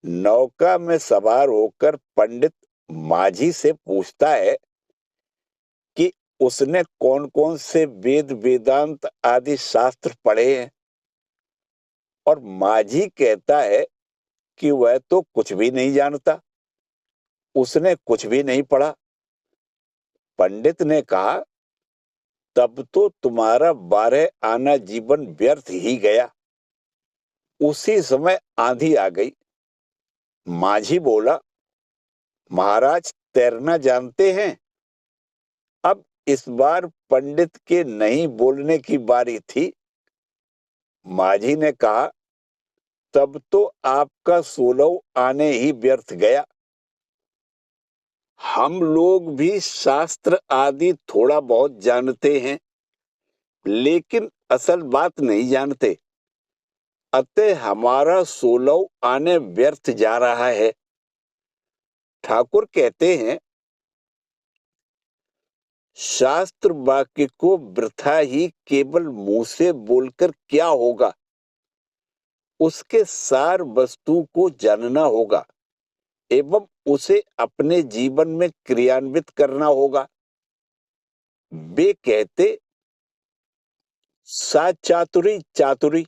नौका में सवार होकर पंडित माझी से पूछता है कि उसने कौन कौन से वेद वेदांत आदि शास्त्र पढ़े हैं, और माझी कहता है कि वह तो कुछ भी नहीं जानता, उसने कुछ भी नहीं पढ़ा। पंडित ने कहा, तब तो तुम्हारा 12 आना जीवन व्यर्थ ही गया। उसी समय आंधी आ गई। माझी बोला, महाराज तैरना जानते हैं? अब इस बार पंडित के नहीं बोलने की बारी थी। माझी ने कहा, तब तो आपका 16 आने ही व्यर्थ गया। हम लोग भी शास्त्र आदि थोड़ा बहुत जानते हैं, लेकिन असल बात नहीं जानते। अतः हमारा 16 आने व्यर्थ जा रहा है। ठाकुर कहते हैं, शास्त्र वाक्य को वृथा ही केवल मुंह से बोलकर क्या होगा, उसके सार वस्तु को जानना होगा एवं उसे अपने जीवन में क्रियान्वित करना होगा। वे कहते, सा चातुरी चातुरी,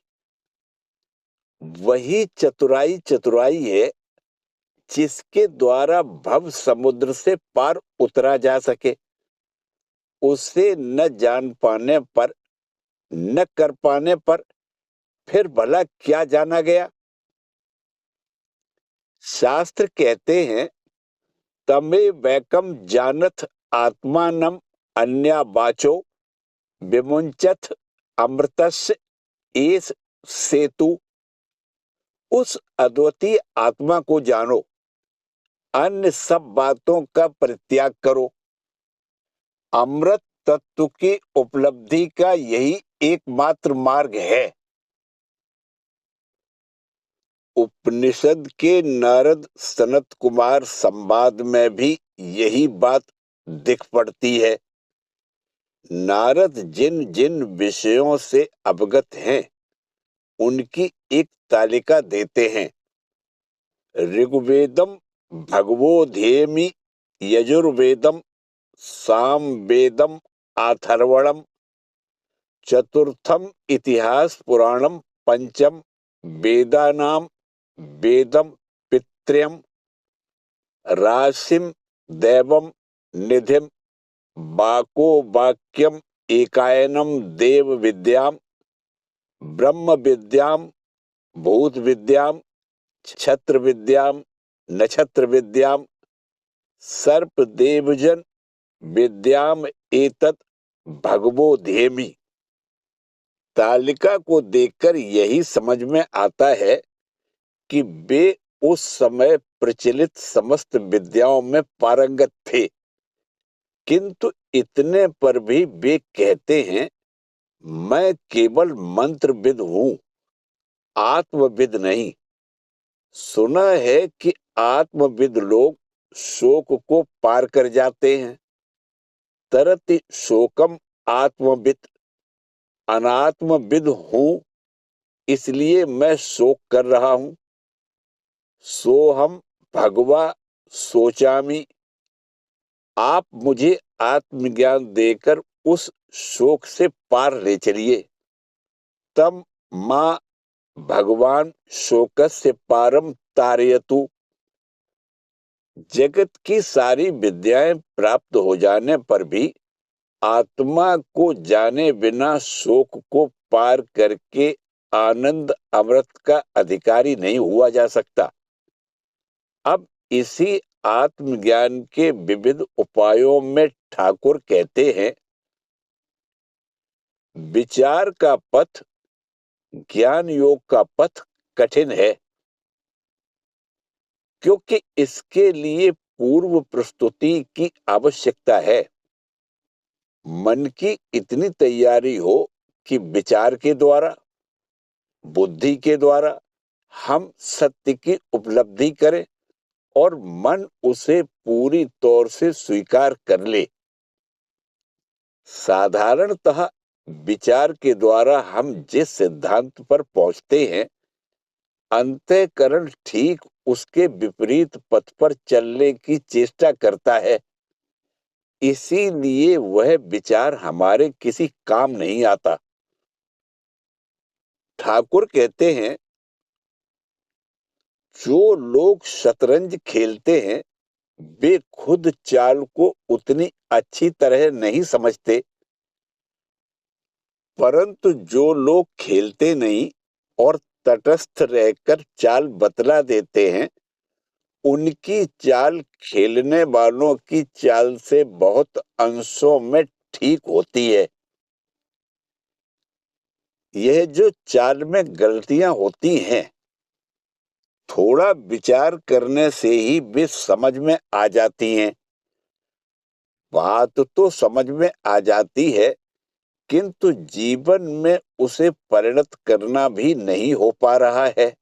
वही चतुराई चतुराई है जिसके द्वारा भव समुद्र से पार उतरा जा सके। उसे न जान पाने पर, न कर पाने पर फिर भला क्या जाना गया। शास्त्र कहते हैं, तमे वैकम जानथ आत्मानम अन्या वाचो विमुंचथ अमृतस्य एस सेतु। उस अद्वितीय आत्मा को जानो, अन्य सब बातों का परित्याग करो। अमृत तत्व की उपलब्धि का यही एकमात्र मार्ग है। उपनिषद के नारद सनत कुमार संवाद में भी यही बात दिख पड़ती है। नारद जिन जिन विषयों से अवगत हैं उनकी एक तालिका देते हैं। ऋग्वेदम भगवोधेमि, यजुर्वेदम सामवेदम, अथर्वणम, चतुर्थम इतिहास पुराणम, पंचम वेदानाम वेदम पित्र्यम, राशिम दैवम निधिम, बाको वाक्यम एकायनम देव विद्याम, ब्रह्म विद्याम भूत विद्याम, छत्र विद्याम नक्षत्र विद्याम, सर्प देवजन विद्याम एतत् भगवोधेमि। तालिका को देखकर यही समझ में आता है कि वे उस समय प्रचलित समस्त विद्याओं में पारंगत थे, किंतु इतने पर भी वे कहते हैं मैं केवल मंत्रविद हूं, आत्मविद नहीं। सुना है कि आत्मविद लोग शोक को पार कर जाते हैं। तरति शोकम आत्मविद, अनात्मविद हूं इसलिए मैं शोक कर रहा हूं। सोहम भगवा सोचामी, आप मुझे आत्मज्ञान देकर उस शोक से पार ले चलिए। तम मां भगवान शोकस्य पारम तारयतु। जगत की सारी विद्याएं प्राप्त हो जाने पर भी आत्मा को जाने बिना शोक को पार करके आनंद अमृत का अधिकारी नहीं हुआ जा सकता। अब इसी आत्मज्ञान के विविध उपायों में ठाकुर कहते हैं विचार का पथ, ज्ञान योग का पथ कठिन है, क्योंकि इसके लिए पूर्व प्रस्तुति की आवश्यकता है। मन की इतनी तैयारी हो कि विचार के द्वारा, बुद्धि के द्वारा हम सत्य की उपलब्धि करें और मन उसे पूरी तौर से स्वीकार कर ले। साधारणतः विचार के द्वारा हम जिस सिद्धांत पर पहुंचते हैं, अंतःकरण ठीक उसके विपरीत पथ पर चलने की चेष्टा करता है। इसीलिए वह विचार हमारे किसी काम नहीं आता। ठाकुर कहते हैं जो लोग शतरंज खेलते हैं वे खुद चाल को उतनी अच्छी तरह नहीं समझते, परंतु जो लोग खेलते नहीं और तटस्थ रहकर चाल बतला देते हैं उनकी चाल खेलने वालों की चाल से बहुत अंशों में ठीक होती है। यह जो चाल में गलतियां होती हैं थोड़ा विचार करने से ही वे समझ में आ जाती हैं। बात तो समझ में आ जाती है किंतु जीवन में उसे परिणत करना भी नहीं हो पा रहा है।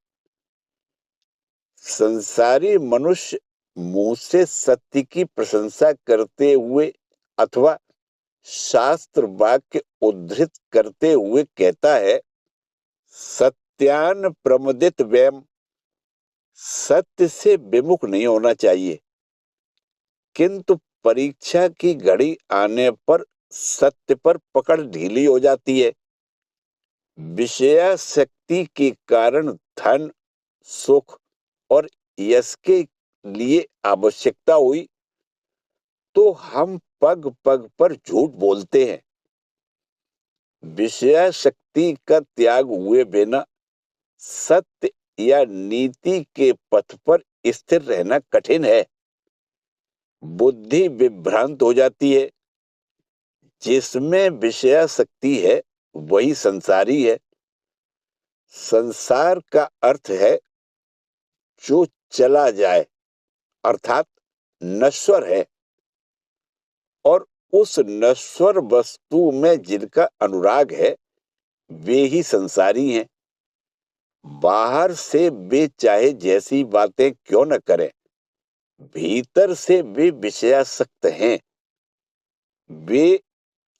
संसारी मनुष्य मुंह से सत्य की प्रशंसा करते हुए अथवा शास्त्र वाक्य उद्धृत करते हुए कहता है सत्यान प्रमुदित व्यम, सत्य से विमुख नहीं होना चाहिए, किंतु परीक्षा की घड़ी आने पर सत्य पर पकड़ ढीली हो जाती है। विषयासक्ति के कारण धन, सुख और यश के लिए आवश्यकता हुई तो हम पग पग पर झूठ बोलते हैं। विषयासक्ति का त्याग हुए बिना सत्य या नीति के पथ पर स्थिर रहना कठिन है। बुद्धि विभ्रांत हो जाती है। जिसमें विषयासक्ति है वही संसारी है। संसार का अर्थ है जो चला जाए, अर्थात नश्वर है, और उस नश्वर वस्तु में जिनका अनुराग है वे ही संसारी हैं। बाहर से वे चाहे जैसी बातें क्यों न करें, भीतर से वे विषयासक्त हैं। वे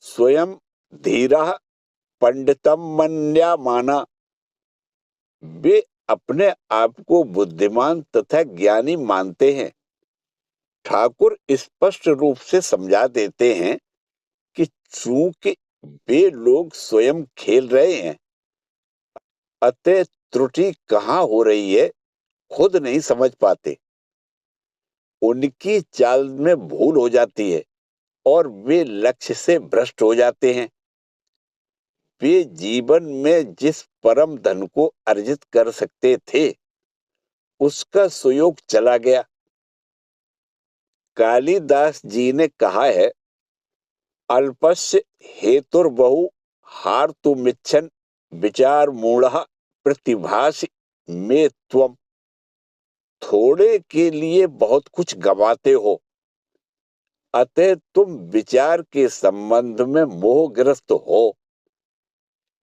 स्वयं धीरा पंडितम मन्यमाना, वे अपने आप को बुद्धिमान तथा ज्ञानी मानते हैं। ठाकुर स्पष्ट रूप से समझा देते हैं कि चूंकि वे लोग स्वयं खेल रहे हैं, अतः त्रुटि कहाँ हो रही है खुद नहीं समझ पाते। उनकी चाल में भूल हो जाती है और वे लक्ष्य से भ्रष्ट हो जाते हैं। वे जीवन में जिस परम धन को अर्जित कर सकते थे, उसका सुयोग चला गया। कालिदास जी ने कहा है, अल्पस्य हेतुर्बहु हार्तुमिच्छन् विचार मूढ़ प्रतिभासि में त्वम्। थोड़े के लिए बहुत कुछ गवाते हो, अतः तुम विचार के संबंध में मोहग्रस्त हो।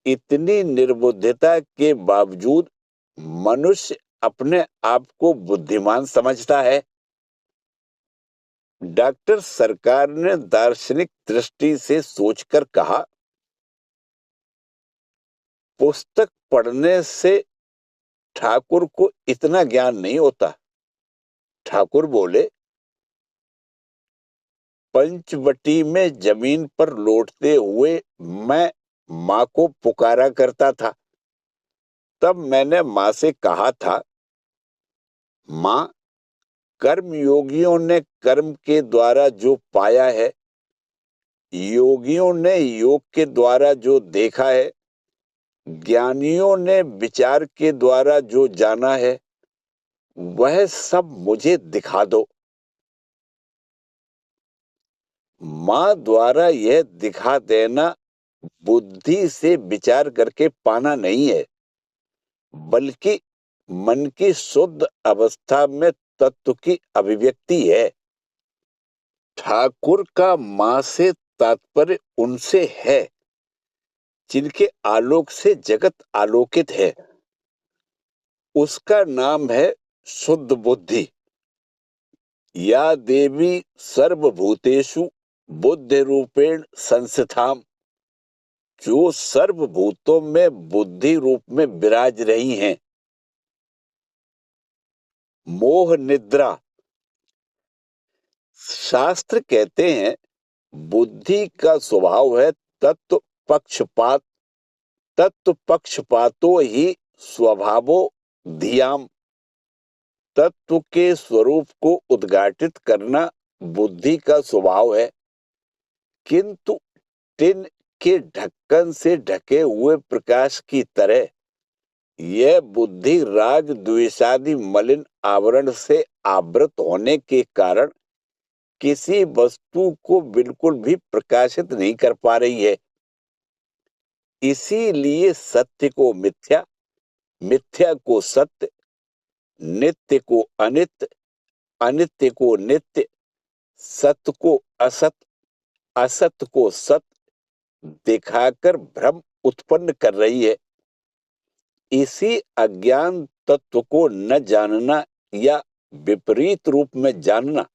इतनी निर्बुद्धता के बावजूद मनुष्य अपने आप को बुद्धिमान समझता है। डॉक्टर सरकार ने दार्शनिक दृष्टि से सोचकर कहा, पुस्तक पढ़ने से ठाकुर को इतना ज्ञान नहीं होता। ठाकुर बोले, पंचवटी में जमीन पर लौटते हुए मैं माँ को पुकारा करता था। तब मैंने माँ से कहा था, माँ, कर्म योगियों ने कर्म के द्वारा जो पाया है, योगियों ने योग के द्वारा जो देखा है, ज्ञानियों ने विचार के द्वारा जो जाना है, वह सब मुझे दिखा दो। माँ द्वारा यह दिखा देना बुद्धि से विचार करके पाना नहीं है, बल्कि मन की शुद्ध अवस्था में तत्व की अभिव्यक्ति है। ठाकुर का माँ से तात्पर्य उनसे है जिनके आलोक से जगत आलोकित है। उसका नाम है शुद्ध बुद्धि। या देवी सर्वभूतेषु बुद्धि रूपेण संस्थिताम्, जो सर्वभूतों में बुद्धि रूप में विराज रही हैं। मोह निद्रा। शास्त्र कहते हैं, बुद्धि का स्वभाव है तत्व पक्षपात। तत्व पक्षपातो ही स्वभावो धियाम। तत्व के स्वरूप को उद्घाटित करना बुद्धि का स्वभाव है, किंतु टिन के ढक्कन से ढके हुए प्रकाश की तरह यह बुद्धि राग द्वेषादि मलिन आवरण से आवृत होने के कारण किसी वस्तु को बिल्कुल भी प्रकाशित नहीं कर पा रही है। इसीलिए सत्य को मिथ्या, मिथ्या को सत्य, नित्य को अनित्य, अनित्य को नित्य, सत्य को असत, असत्य को सत्य दिखाकर भ्रम उत्पन्न कर रही है। इसी अज्ञान तत्व को न जानना या विपरीत रूप में जानना,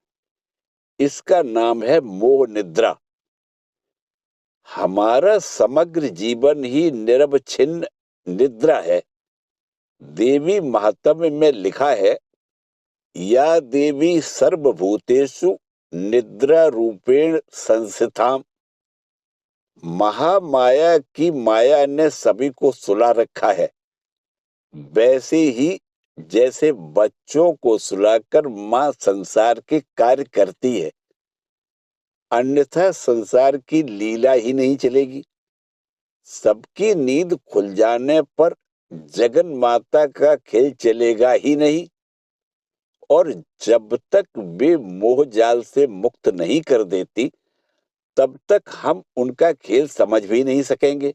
इसका नाम है मोह निद्रा। हमारा समग्र जीवन ही निरवच्छिन्न निद्रा है। देवी महात्म्य में लिखा है, या देवी सर्वभूतेषु निद्रा रूपेण संस्थिताम्। महामाया की माया ने सभी को सुला रखा है। वैसे ही जैसे बच्चों को सुलाकर माँ संसार के कार्य करती है, अन्यथा संसार की लीला ही नहीं चलेगी। सबकी नींद खुल जाने पर जगन माता का खेल चलेगा ही नहीं, और जब तक वे मोह जाल से मुक्त नहीं कर देती, तब तक हम उनका खेल समझ भी नहीं सकेंगे।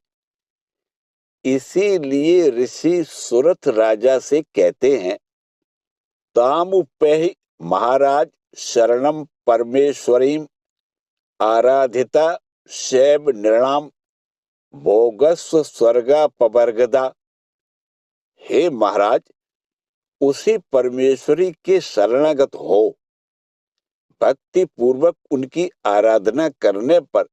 इसीलिए ऋषि सुरथ राजा से कहते हैं, तामुपैहि महाराज शरणम परमेश्वरीम आराधिता शैव नृणाम। भोगस्व स्वर्गा पवर्गदा। हे महाराज, उसी परमेश्वरी के शरणागत हो। भक्ति पूर्वक उनकी आराधना करने पर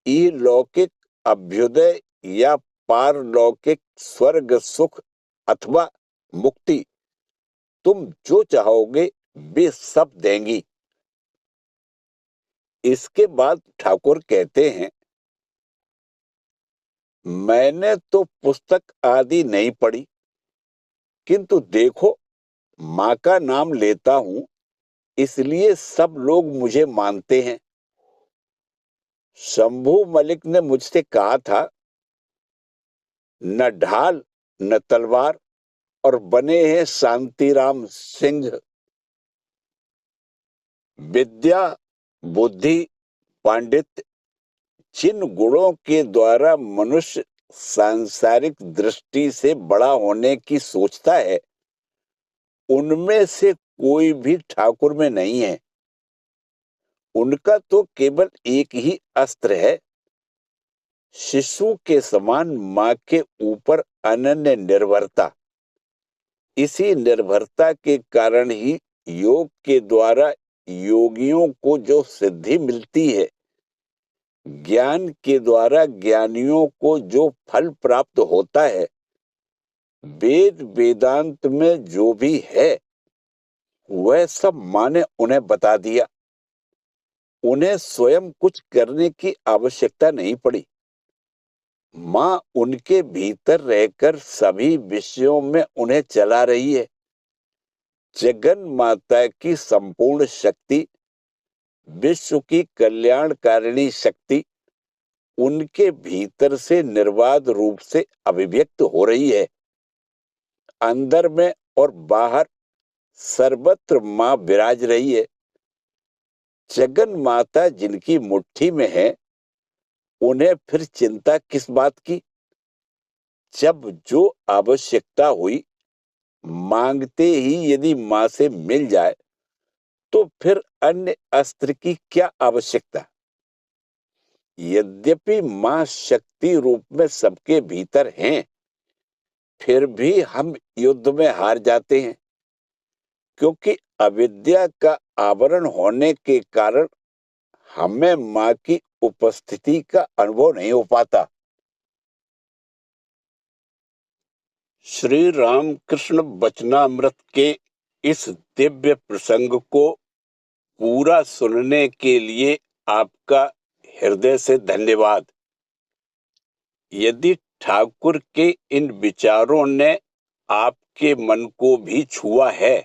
इहलौकिक अभ्युदय या पारलौकिक स्वर्ग सुख अथवा मुक्ति, तुम जो चाहोगे वे सब देंगी। इसके बाद ठाकुर कहते हैं, मैंने तो पुस्तक आदि नहीं पढ़ी, किंतु देखो माँ का नाम लेता हूं, इसलिए सब लोग मुझे मानते हैं। शंभू मलिक ने मुझसे कहा था, न ढाल न तलवार और बने हैं शांतिराम सिंह। विद्या, बुद्धि, पांडित्य, जिन गुणों के द्वारा मनुष्य सांसारिक दृष्टि से बड़ा होने की सोचता है, उनमें से कोई भी ठाकुर में नहीं है। उनका तो केवल एक ही अस्त्र है, शिशु के समान माँ के ऊपर अनन्य निर्भरता। इसी निर्भरता के कारण ही योग के द्वारा योगियों को जो सिद्धि मिलती है, ज्ञान के द्वारा ज्ञानियों को जो फल प्राप्त होता है, वेद वेदांत में जो भी है वह सब माँ ने उन्हें बता दिया। उन्हें स्वयं कुछ करने की आवश्यकता नहीं पड़ी। माँ उनके भीतर रहकर सभी विषयों में उन्हें चला रही है। जगन माता की संपूर्ण शक्ति, विश्व की कल्याणकारिणी शक्ति उनके भीतर से निर्बाध रूप से अभिव्यक्त हो रही है। अंदर में और बाहर सर्वत्र माँ विराज रही है। जगन माता जिनकी मुट्ठी में है, उन्हें फिर चिंता किस बात की। जब जो आवश्यकता हुई, मांगते ही यदि माँ से मिल जाए, तो फिर अन्य अस्त्र की क्या आवश्यकता। यद्यपि माँ शक्ति रूप में सबके भीतर हैं, फिर भी हम युद्ध में हार जाते हैं, क्योंकि अविद्या का आवरण होने के कारण हमें माँ की उपस्थिति का अनुभव नहीं हो पाता। श्री रामकृष्ण वचनामृत के इस दिव्य प्रसंग को पूरा सुनने के लिए आपका हृदय से धन्यवाद। यदि ठाकुर के इन विचारों ने आपके मन को भी छुआ है,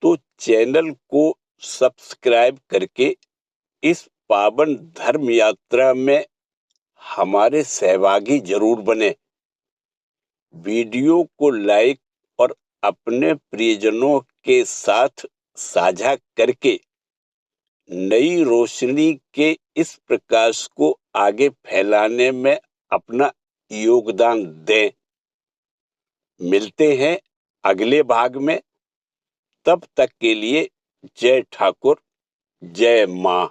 तो चैनल को सब्सक्राइब करके इस पावन धर्म यात्रा में हमारे सहभागी जरूर बने। वीडियो को लाइक और अपने प्रियजनों के साथ साझा करके नई रोशनी के इस प्रकाश को आगे फैलाने में अपना योगदान दें। मिलते हैं अगले भाग में। तब तक के लिए जय ठाकुर, जय माँ।